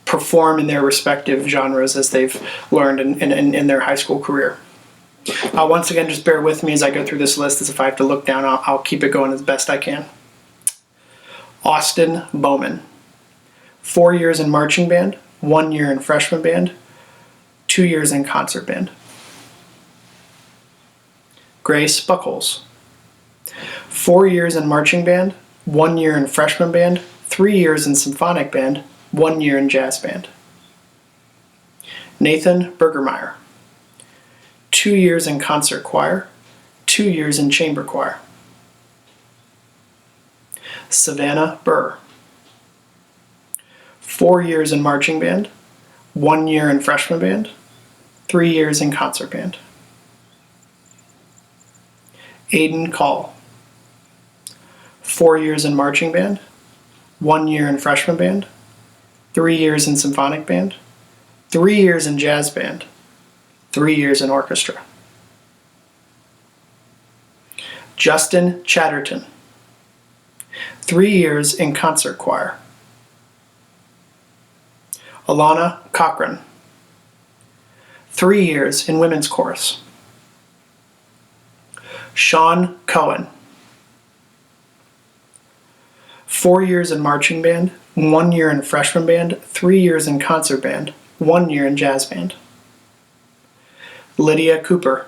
perform in their respective genres as they've learned in their high school career. Once again, just bear with me as I go through this list, as if I have to look down, I'll keep it going as best I can. Austin Bowman. 4 years in marching band, 1 year in freshman band, 2 years in concert band. Grace Buckles. 4 years in marching band, 1 year in freshman band, 3 years in symphonic band, 1 year in jazz band. Nathan Bergermeyer. 2 years in concert choir, 2 years in chamber choir. Savannah Burr. 4 years in marching band, 1 year in freshman band, 3 years in concert band. Aiden Call. 4 years in marching band, 1 year in freshman band, 3 years in symphonic band, 3 years in jazz band, 3 years in orchestra. Justin Chatterton, 3 years in concert choir. Alana Cochran, 3 years in women's chorus. Sean Cohen, 4 years in marching band, 1 year in freshman band, 3 years in concert band, 1 year in jazz band. Lydia Cooper,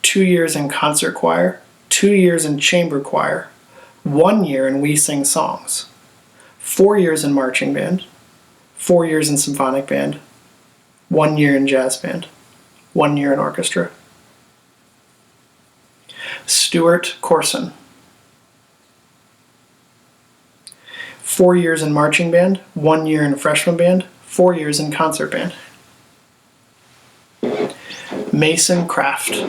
2 years in concert choir, 2 years in chamber choir, 1 year in We Sing Songs, 4 years in marching band, 4 years in symphonic band, 1 year in jazz band, 1 year in orchestra. Stuart Corson, 4 years in marching band, 1 year in freshman band, 4 years in concert band. Mason Kraft,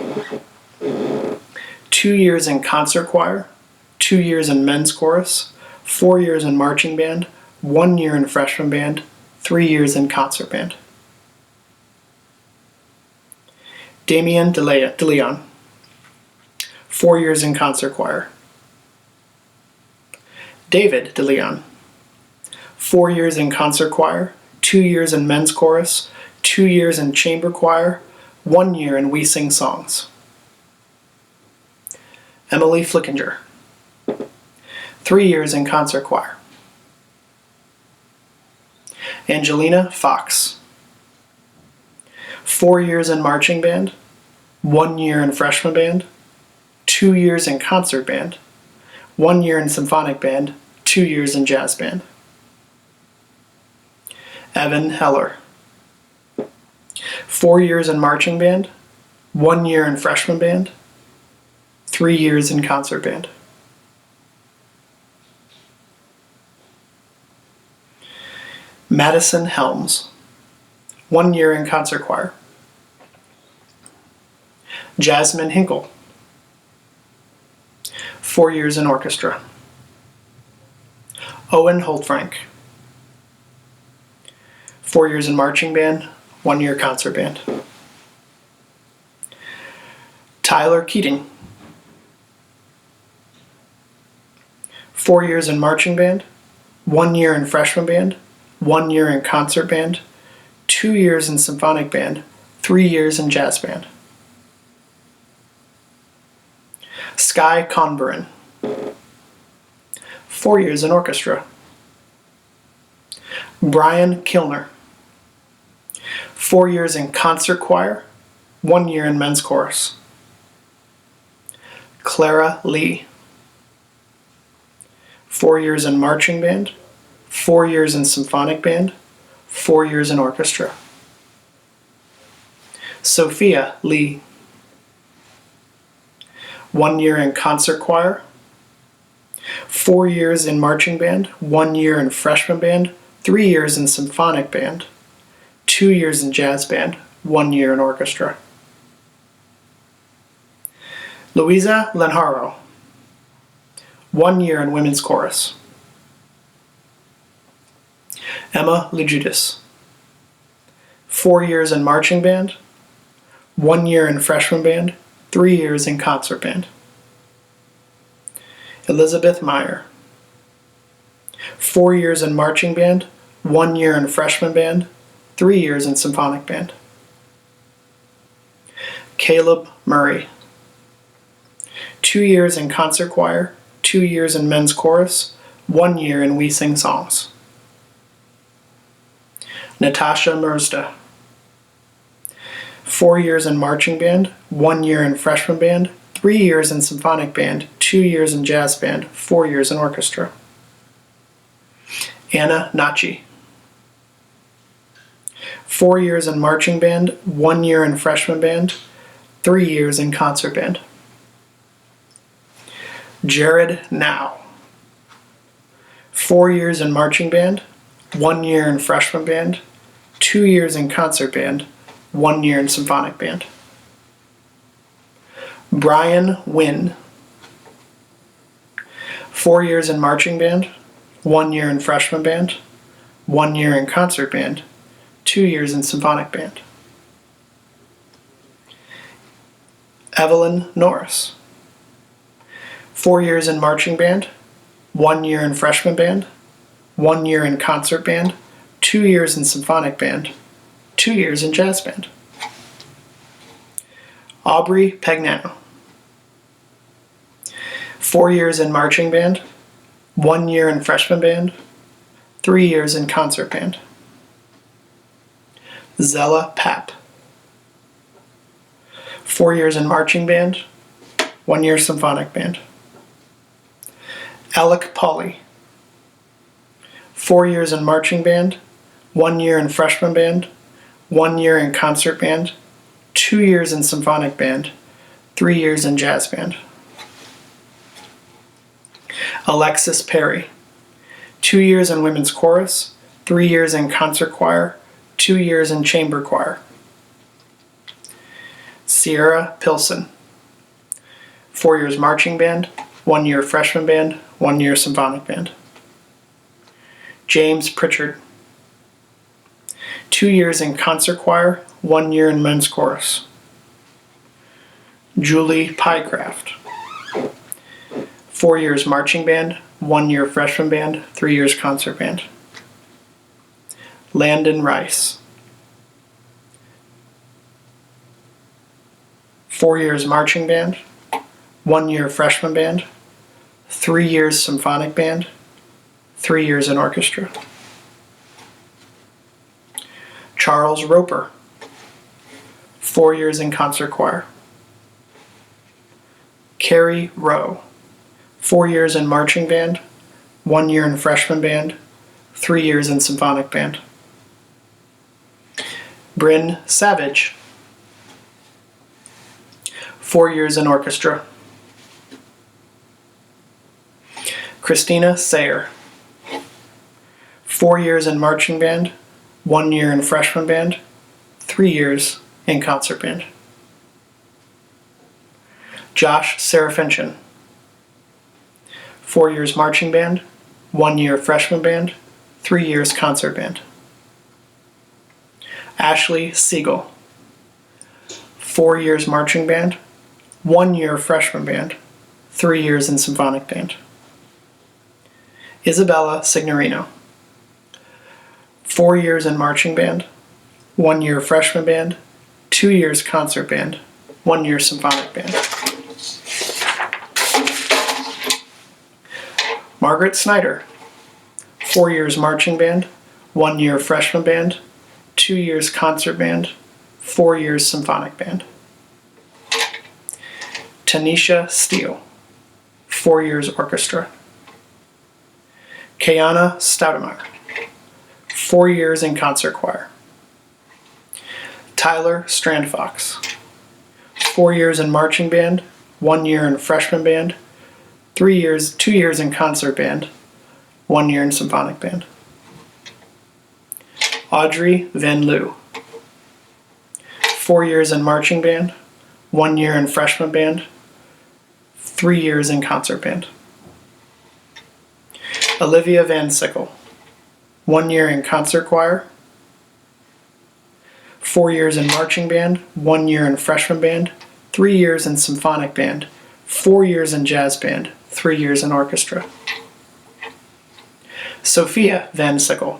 2 years in concert choir, 2 years in men's chorus, 4 years in marching band, 1 year in freshman band, 3 years in concert band. Damian DeLeon, 4 years in concert choir. David DeLeon, 4 years in concert choir, 2 years in men's chorus, 2 years in chamber choir, 1 year in We Sing Songs. Emily Flickinger, 3 years in concert choir. Angelina Fox, 4 years in marching band, 1 year in freshman band, 2 years in concert band, 1 year in symphonic band, 2 years in jazz band. Evan Heller, 4 years in marching band, 1 year in freshman band, 3 years in concert band. Madison Helms, 1 year in concert choir. Jasmine Hinkle, 4 years in orchestra. Owen Holtfrank, 4 years in marching band, 1 year concert band. Tyler Keating, 4 years in marching band, 1 year in freshman band, 1 year in concert band, 2 years in symphonic band, 3 years in jazz band. Sky Conberin, 4 years in orchestra. Brian Kilner, 4 years in concert choir, 1 year in men's chorus. Clara Lee, 4 years in marching band, 4 years in symphonic band, 4 years in orchestra. Sophia Lee, 1 year in concert choir, 4 years in marching band, 1 year in freshman band, 3 years in symphonic band, 2 years in jazz band, 1 year in orchestra. Louisa Lenharo, 1 year in women's chorus. Emma LeJudas, 4 years in marching band, 1 year in freshman band, 3 years in concert band. Elizabeth Meyer, 4 years in marching band, 1 year in freshman band, 3 years in symphonic band. Caleb Murray, 2 years in concert choir, 2 years in men's chorus, 1 year in We Sing Songs. Natasha Merzda, 4 years in marching band, 1 year in freshman band, 3 years in symphonic band, 2 years in jazz band, 4 years in orchestra. Anna Nachi, 4 years in marching band, 1 year in freshman band, 3 years in concert band. Jared Now, 4 years in marching band, 1 year in freshman band, 2 years in concert band, 1 year in symphonic band. Brian Wynn, 4 years in marching band, 1 year in freshman band, 1 year in concert band, 2 years in symphonic band. Evelyn Norris. 4 years in marching band, 1 year in freshman band, 1 year in concert band, 2 years in symphonic band, 2 years in jazz band. Aubrey Pagnano. 4 years in marching band, 1 year in freshman band, 3 years in concert band. Zella Papp. 4 years in marching band, 1 year symphonic band. Alec Pauley. 4 years in marching band, 1 year in freshman band, 1 year in concert band, 2 years in symphonic band, 3 years in jazz band. Alexis Perry. 2 years in women's chorus, 3 years in concert choir, 2 years in chamber choir. Sierra Pilson. 4 years marching band, 1 year freshman band, 1 year symphonic band. James Pritchard. 2 years in concert choir, 1 year in men's chorus. Julie Pycraft. 4 years marching band, 1 year freshman band, 3 years concert band. Landon Rice. 4 years marching band, 1 year freshman band, 3 years symphonic band, 3 years in orchestra. Charles Roper. 4 years in concert choir. Carrie Rowe. 4 years in marching band, 1 year in freshman band, 3 years in symphonic band. Bryn Savage. 4 years in orchestra. Christina Sayer. 4 years in marching band, 1 year in freshman band, 3 years in concert band. Josh Serafincian. 4 years marching band, 1 year freshman band, 3 years concert band. Ashley Siegel. 4 years marching band, 1 year freshman band, 3 years in symphonic band. Isabella Signorino. 4 years in marching band, 1 year freshman band, 2 years concert band, 1 year symphonic band. Margaret Snyder. 4 years marching band, 1 year freshman band, 2 years concert band, 4 years symphonic band. Tanisha Steele. 4 years orchestra. Kayana Stoudemeyer. 4 years in concert choir. Tyler Strandfox. 4 years in marching band, 1 year in freshman band, 2 years in concert band, 1 year in symphonic band. Audrey Van Loo. 4 years in marching band, 1 year in freshman band, 3 years in concert band. Olivia Van Sickle. 1 year in concert choir, 4 years in marching band, 1 year in freshman band, 3 years in symphonic band, 4 years in jazz band, 3 years in orchestra. Sophia Van Sickle.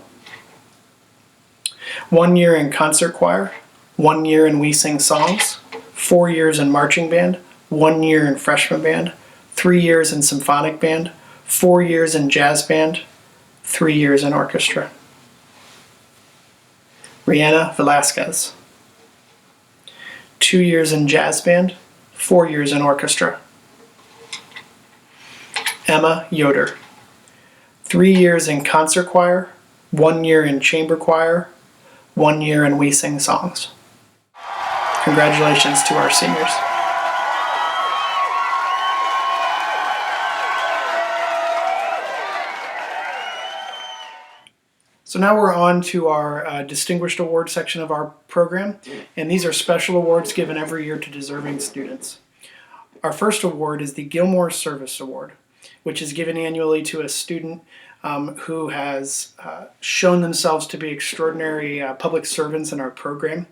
1 year in concert choir, 1 year in We Sing Songs, 4 years in marching band, 1 year in freshman band, 3 years in symphonic band, 4 years in jazz band, 3 years in orchestra. Rihanna Velasquez. 2 years in jazz band, 4 years in orchestra. Emma Yoder. 3 years in concert choir, 1 year in chamber choir, 1 year in We Sing Songs. Congratulations to our seniors. So now we're on to our Distinguished Award section of our program, and these are special awards given every year to deserving students. Our first award is the Gilmore Service Award, which is given annually to a student who has shown themselves to be extraordinary public servants in our program.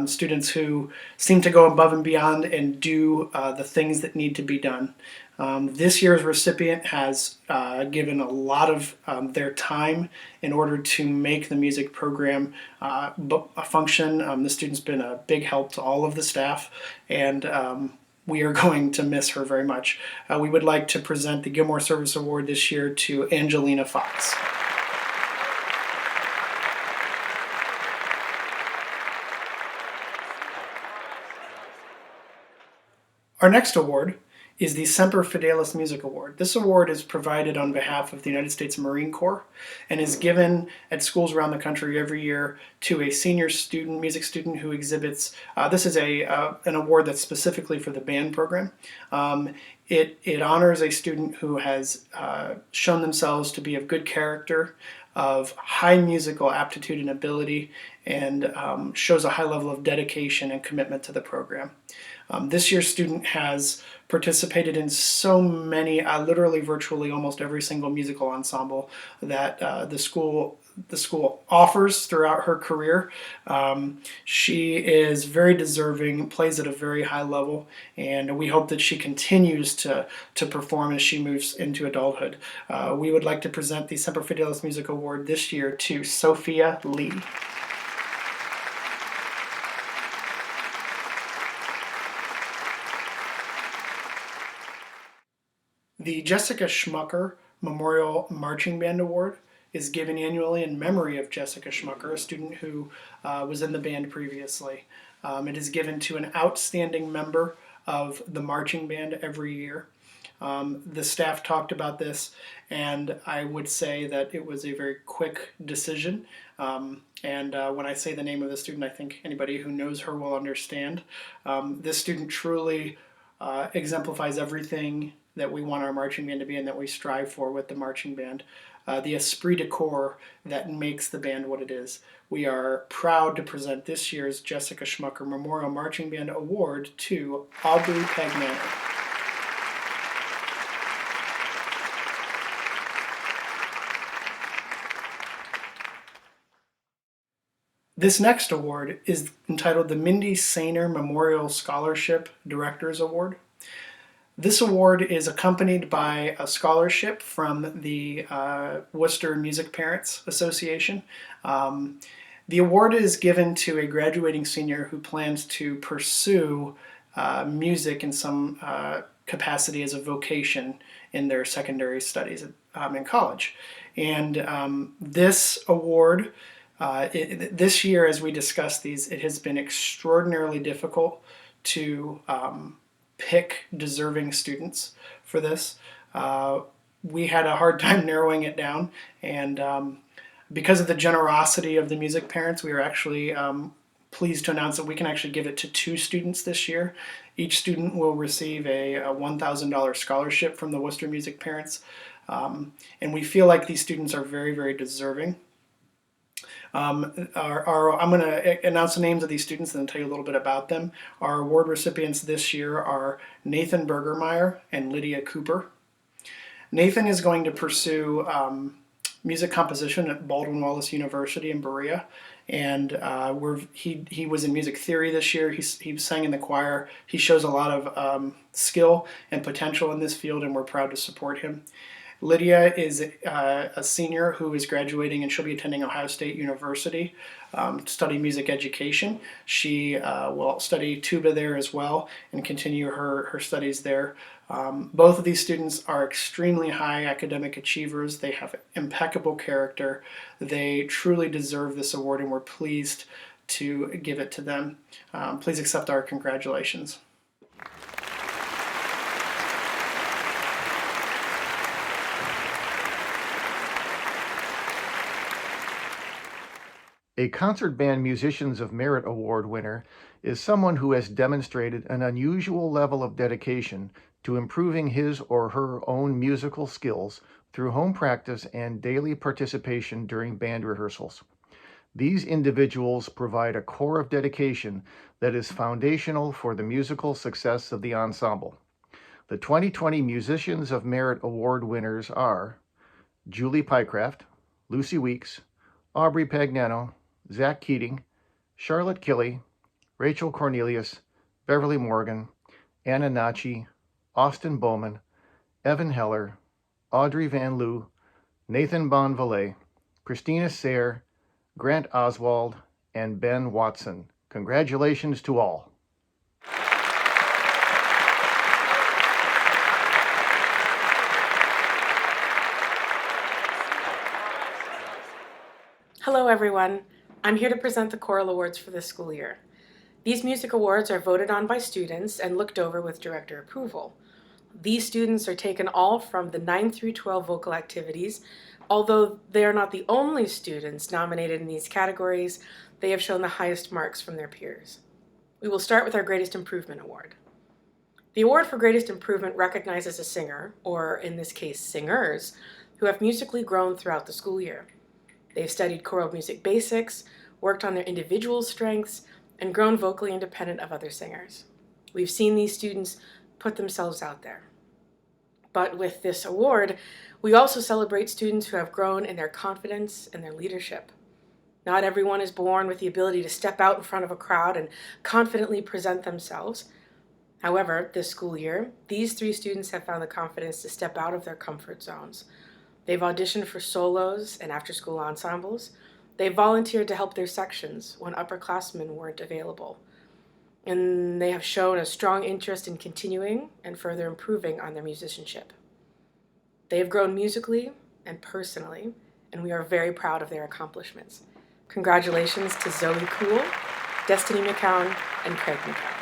Students who seem to go above and beyond and do the things that need to be done. This year's recipient has given a lot of their time in order to make the music program function. The student's been a big help to all of the staff, and we are going to miss her very much. We would like to present the Gilmore Service Award this year to Angelina Fox. Our next award is the Semper Fidelis Music Award. This award is provided on behalf of the United States Marine Corps and is given at schools around the country every year to a senior student, music student who exhibits. This is an award that's specifically for the band program. It honors a student who has shown themselves to be of good character, of high musical aptitude and ability, and shows a high level of dedication and commitment to the program. This year's student has participated in so many, literally virtually almost every single musical ensemble that the school offers throughout her career. She is very deserving, plays at a very high level, and we hope that she continues to perform as she moves into adulthood. We would like to present the Semper Fidelis Music Award this year to Sophia Lee. The Jessica Schmucker Memorial Marching Band Award is given annually in memory of Jessica Schmucker, a student who was in the band previously. It is given to an outstanding member of the marching band every year. The staff talked about this, and I would say that it was a very quick decision. And when I say the name of the student, I think anybody who knows her will understand. This student truly exemplifies everything that we want our marching band to be and that we strive for with the marching band. The esprit de corps that makes the band what it is. We are proud to present this year's Jessica Schmucker Memorial Marching Band Award to Aubrey Pagmanner. This next award is entitled the Mindy Sainer Memorial Scholarship Directors Award. This award is accompanied by a scholarship from the Wooster Music Parents Association. The award is given to a graduating senior who plans to pursue music in some capacity as a vocation in their secondary studies in college. And this award, this year as we discuss these, it has been extraordinarily difficult to pick deserving students for this. We had a hard time narrowing it down, and because of the generosity of the music parents, we are actually pleased to announce that we can actually give it to 2 students this year. Each student will receive a $1,000 scholarship from the Wooster Music Parents, and we feel like these students are very, very deserving. I'm going to announce the names of these students and then tell you a little bit about them. Our award recipients this year are Nathan Bergermeyer and Lydia Cooper. Nathan is going to pursue music composition at Baldwin Wallace University in Berea, and he was in music theory this year. He sang in the choir. He shows a lot of skill and potential in this field, and we're proud to support him. Lydia is a senior who is graduating, and she'll be attending Ohio State University to study music education. She will study tuba there as well and continue her studies there. Both of these students are extremely high academic achievers. They have impeccable character. They truly deserve this award, and we're pleased to give it to them. Please accept our congratulations. A Concert Band Musicians of Merit Award winner is someone who has demonstrated an unusual level of dedication to improving his or her own musical skills through home practice and daily participation during band rehearsals. These individuals provide a core of dedication that is foundational for the musical success of the ensemble. The 2020 Musicians of Merit Award winners are Julie Pycraft, Lucy Weeks, Aubrey Pagnano, Zach Keating, Charlotte Killey, Rachel Cornelius, Beverly Morgan, Anna Nachi, Austin Bowman, Evan Heller, Audrey Van Loo, Nathan Bonvalet, Christina Sayre, Grant Oswald, and Ben Watson. Congratulations to all. Hello everyone, I'm here to present the Choral Awards for this school year. These music awards are voted on by students and looked over with director approval. These students are taken all from the 9 through 12 vocal activities. Although they are not the only students nominated in these categories, they have shown the highest marks from their peers. We will start with our Greatest Improvement Award. The award for Greatest Improvement recognizes a singer, or in this case singers, who have musically grown throughout the school year. They've studied choral music basics, worked on their individual strengths, and grown vocally independent of other singers. We've seen these students put themselves out there. But with this award, we also celebrate students who have grown in their confidence and their leadership. Not everyone is born with the ability to step out in front of a crowd and confidently present themselves. However, this school year, these 3 students have found the confidence to step out of their comfort zones. They've auditioned for solos and after-school ensembles. They volunteered to help their sections when upperclassmen weren't available. And they have shown a strong interest in continuing and further improving on their musicianship. They have grown musically and personally, and we are very proud of their accomplishments. Congratulations to Zoe Cool, Destiny McCown, and Craig McCown.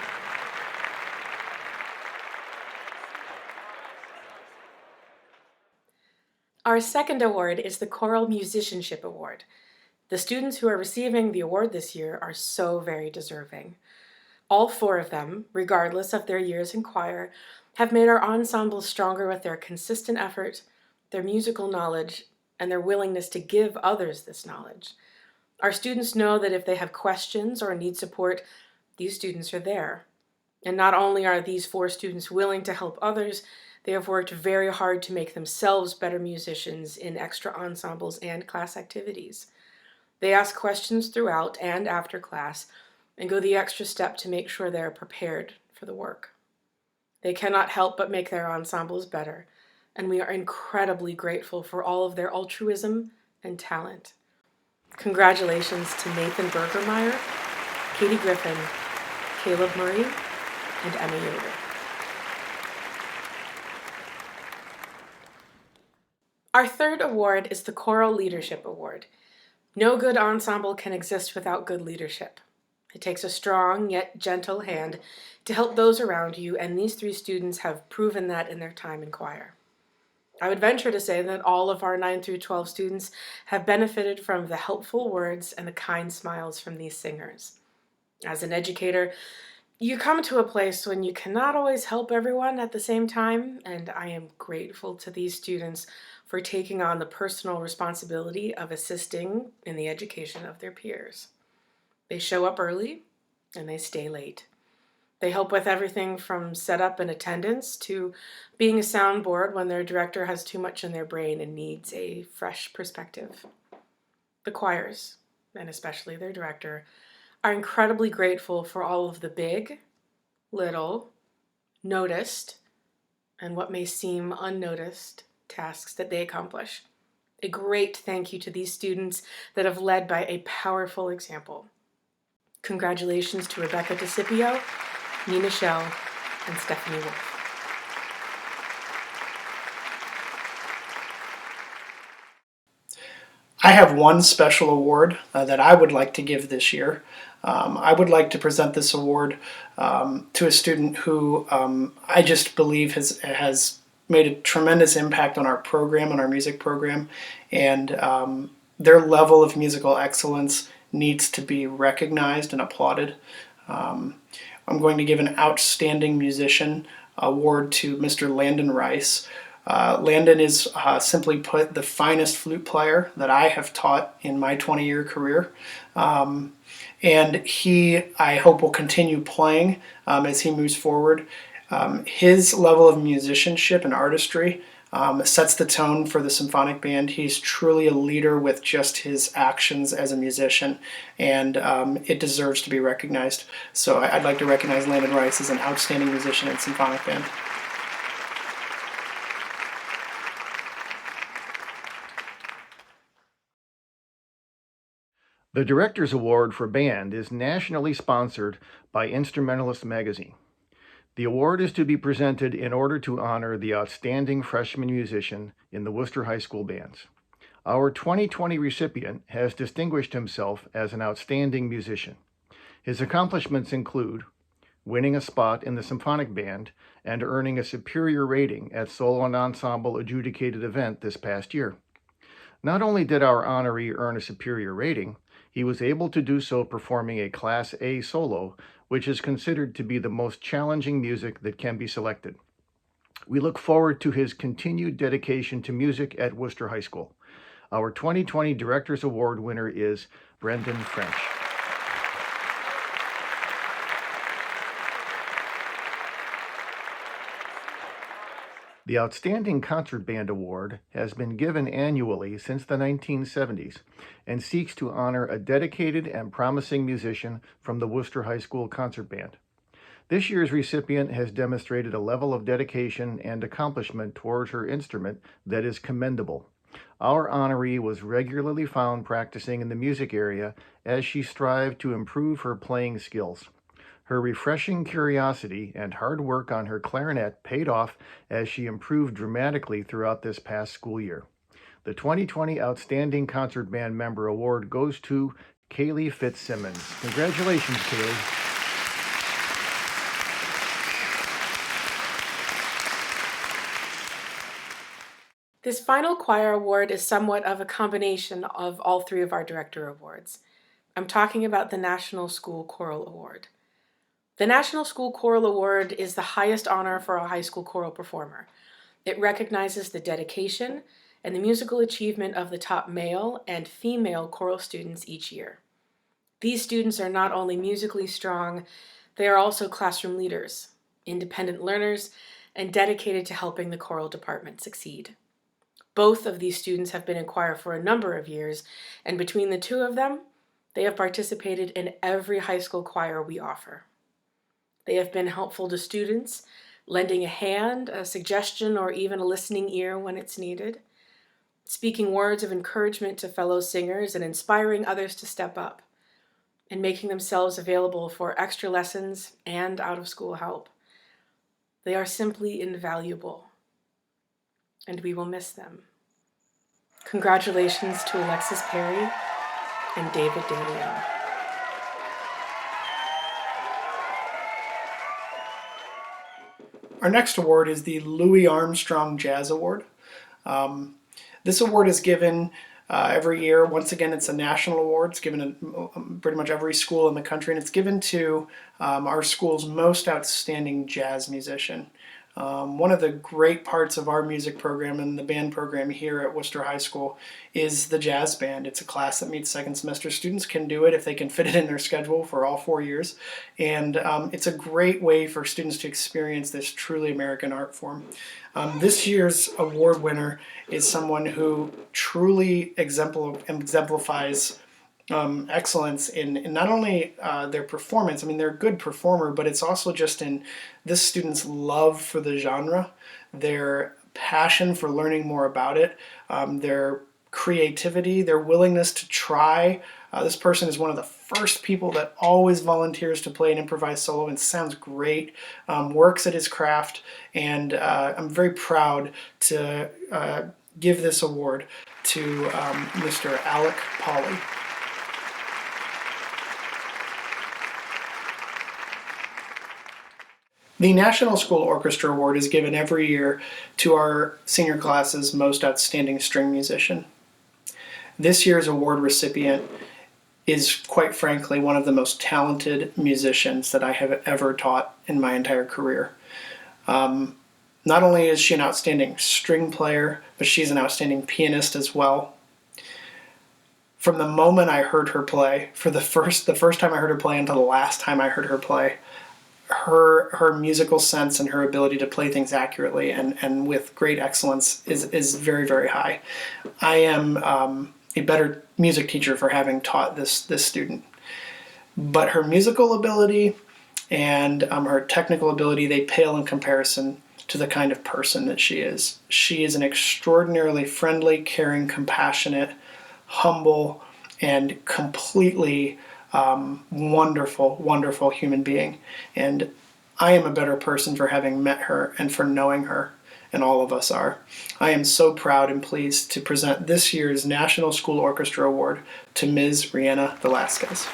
Our second award is the Choral Musicianship Award. The students who are receiving the award this year are so very deserving. All 4 of them, regardless of their years in choir, have made our ensemble stronger with their consistent effort, their musical knowledge, and their willingness to give others this knowledge. Our students know that if they have questions or need support, these students are there. And not only are these 4 students willing to help others, they have worked very hard to make themselves better musicians in extra ensembles and class activities. They ask questions throughout and after class and go the extra step to make sure they are prepared for the work. They cannot help but make their ensembles better, and we are incredibly grateful for all of their altruism and talent. Congratulations to Nathan Bergermeyer, Katie Griffin, Caleb Murray, and Emma Yoder. Our third award is the Choral Leadership Award. No good ensemble can exist without good leadership. It takes a strong yet gentle hand to help those around you, and these 3 students have proven that in their time in choir. I would venture to say that all of our 9 through 12 students have benefited from the helpful words and the kind smiles from these singers. As an educator, you come to a place when you cannot always help everyone at the same time, and I am grateful to these students for taking on the personal responsibility of assisting in the education of their peers. They show up early and they stay late. They help with everything from setup and attendance to being a soundboard when their director has too much in their brain and needs a fresh perspective. The choirs, and especially their director, are incredibly grateful for all of the big, little, noticed, and what may seem unnoticed tasks that they accomplish. A great thank you to these students that have led by a powerful example. Congratulations to Rebecca DeCipio, Nina Shell, and Stephanie Wolf. I have one special award that I would like to give this year. I would like to present this award to a student who I just believe has made a tremendous impact on our program, on our music program, and their level of musical excellence needs to be recognized and applauded. I'm going to give an Outstanding Musician award to Mr. Landon Rice. Landon is, simply put, the finest flute player that I have taught in my 20-year career. And he, I hope, will continue playing as he moves forward. His level of musicianship and artistry sets the tone for the symphonic band. He's truly a leader with just his actions as a musician, and it deserves to be recognized. So I'd like to recognize Landon Rice as an outstanding musician in symphonic band. The Director's Award for Band is nationally sponsored by Instrumentalist Magazine. The award is to be presented in order to honor the outstanding freshman musician in the Wooster High School bands. Our 2020 recipient has distinguished himself as an outstanding musician. His accomplishments include winning a spot in the symphonic band and earning a superior rating at Solo and Ensemble adjudicated event this past year. Not only did our honoree earn a superior rating, he was able to do so performing a Class A solo, which is considered to be the most challenging music that can be selected. We look forward to his continued dedication to music at Wooster High School. Our 2020 Director's Award winner is Brendan French. The Outstanding Concert Band Award has been given annually since the 1970s and seeks to honor a dedicated and promising musician from the Wooster High School Concert Band. This year's recipient has demonstrated a level of dedication and accomplishment towards her instrument that is commendable. Our honoree was regularly found practicing in the music area as she strived to improve her playing skills. Her refreshing curiosity and hard work on her clarinet paid off as she improved dramatically throughout this past school year. The 2020 Outstanding Concert Band Member Award goes to Kaylee Fitzsimmons. Congratulations, Kaylee. This final choir award is somewhat of a combination of all three of our director awards. I'm talking about the National School Choral Award. The National School Choral Award is the highest honor for a high school choral performer. It recognizes the dedication and the musical achievement of the top male and female choral students each year. These students are not only musically strong, they are also classroom leaders, independent learners, and dedicated to helping the choral department succeed. Both of these students have been in choir for a number of years, and between the two of them, they have participated in every high school choir we offer. They have been helpful to students, lending a hand, a suggestion, or even a listening ear when it's needed, speaking words of encouragement to fellow singers and inspiring others to step up, and making themselves available for extra lessons and out-of-school help. They are simply invaluable, and we will miss them. Congratulations to Alexis Perry and David DeLeon. Our next award is the Louis Armstrong Jazz Award. This award is given every year. Once again, it's a national award. It's given at pretty much every school in the country, and it's given to our school's most outstanding jazz musician. One of the great parts of our music program and the band program here at Wooster High School is the jazz band. It's a class that meets second semester. Students can do it if they can fit it in their schedule for all 4 years. And it's a great way for students to experience this truly American art form. This year's award winner is someone who truly exemplifies excellence in not only their performance. I mean, they're a good performer, but it's also just in this student's love for the genre, their passion for learning more about it, their creativity, their willingness to try. This person is one of the first people that always volunteers to play an improvised solo and sounds great, works at his craft, and I'm very proud to give this award to Mr. Alec Pauley. The National School Orchestra Award is given every year to our senior class's most outstanding string musician. This year's award recipient is, quite frankly, one of the most talented musicians that I have ever taught in my entire career. Not only is she an outstanding string player, but she's an outstanding pianist as well. From the moment I heard her play, the first time I heard her play until the last time I heard her play, her musical sense and her ability to play things accurately and with great excellence is very, very high. I am a better music teacher for having taught this student. But her musical ability and her technical ability, they pale in comparison to the kind of person that she is. She is an extraordinarily friendly, caring, compassionate, humble, and completely wonderful, wonderful human being. And I am a better person for having met her and for knowing her, and all of us are. I am so proud and pleased to present this year's National School Orchestra Award to Ms. Rihanna Velasquez.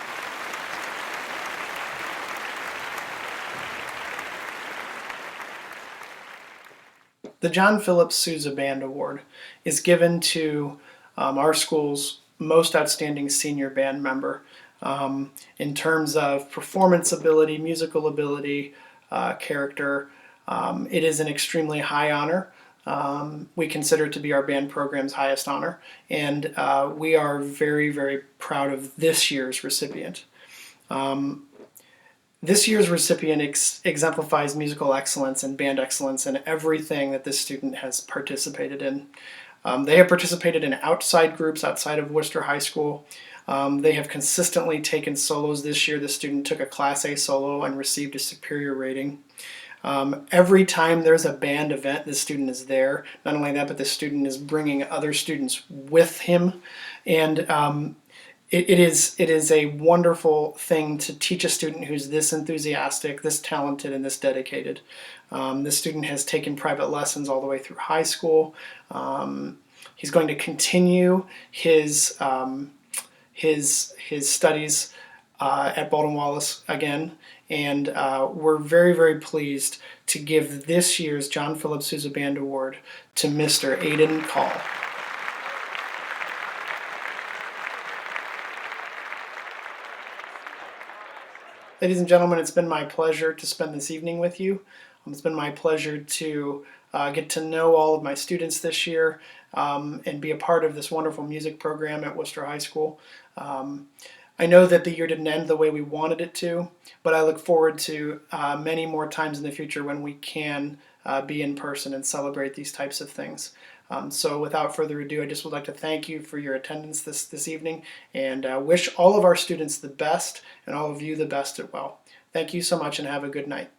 The John Phillips Sousa Band Award is given to our school's most outstanding senior band member in terms of performance ability, musical ability, character. It is an extremely high honor. We consider it to be our band program's highest honor, and we are very, very proud of this year's recipient. This year's recipient exemplifies musical excellence and band excellence in everything that this student has participated in. They have participated in outside groups outside of Wooster High School. They have consistently taken solos. This year the student took a Class A solo and received a superior rating. Every time there's a band event, the student is there. Not only that, but the student is bringing other students with him. And it is a wonderful thing to teach a student who's this enthusiastic, this talented, and this dedicated. This student has taken private lessons all the way through high school. He's going to continue his studies at Baldwin Wallace again, and we're very, very pleased to give this year's John Phillips Sousa Band Award to Mr. Aiden Call. Ladies and gentlemen, it's been my pleasure to spend this evening with you. It's been my pleasure to get to know all of my students this year and be a part of this wonderful music program at Wooster High School. I know that the year didn't end the way we wanted it to, but I look forward to many more times in the future when we can be in person and celebrate these types of things. So without further ado, I just would like to thank you for your attendance this evening and wish all of our students the best and all of you the best as well. Thank you so much and have a good night.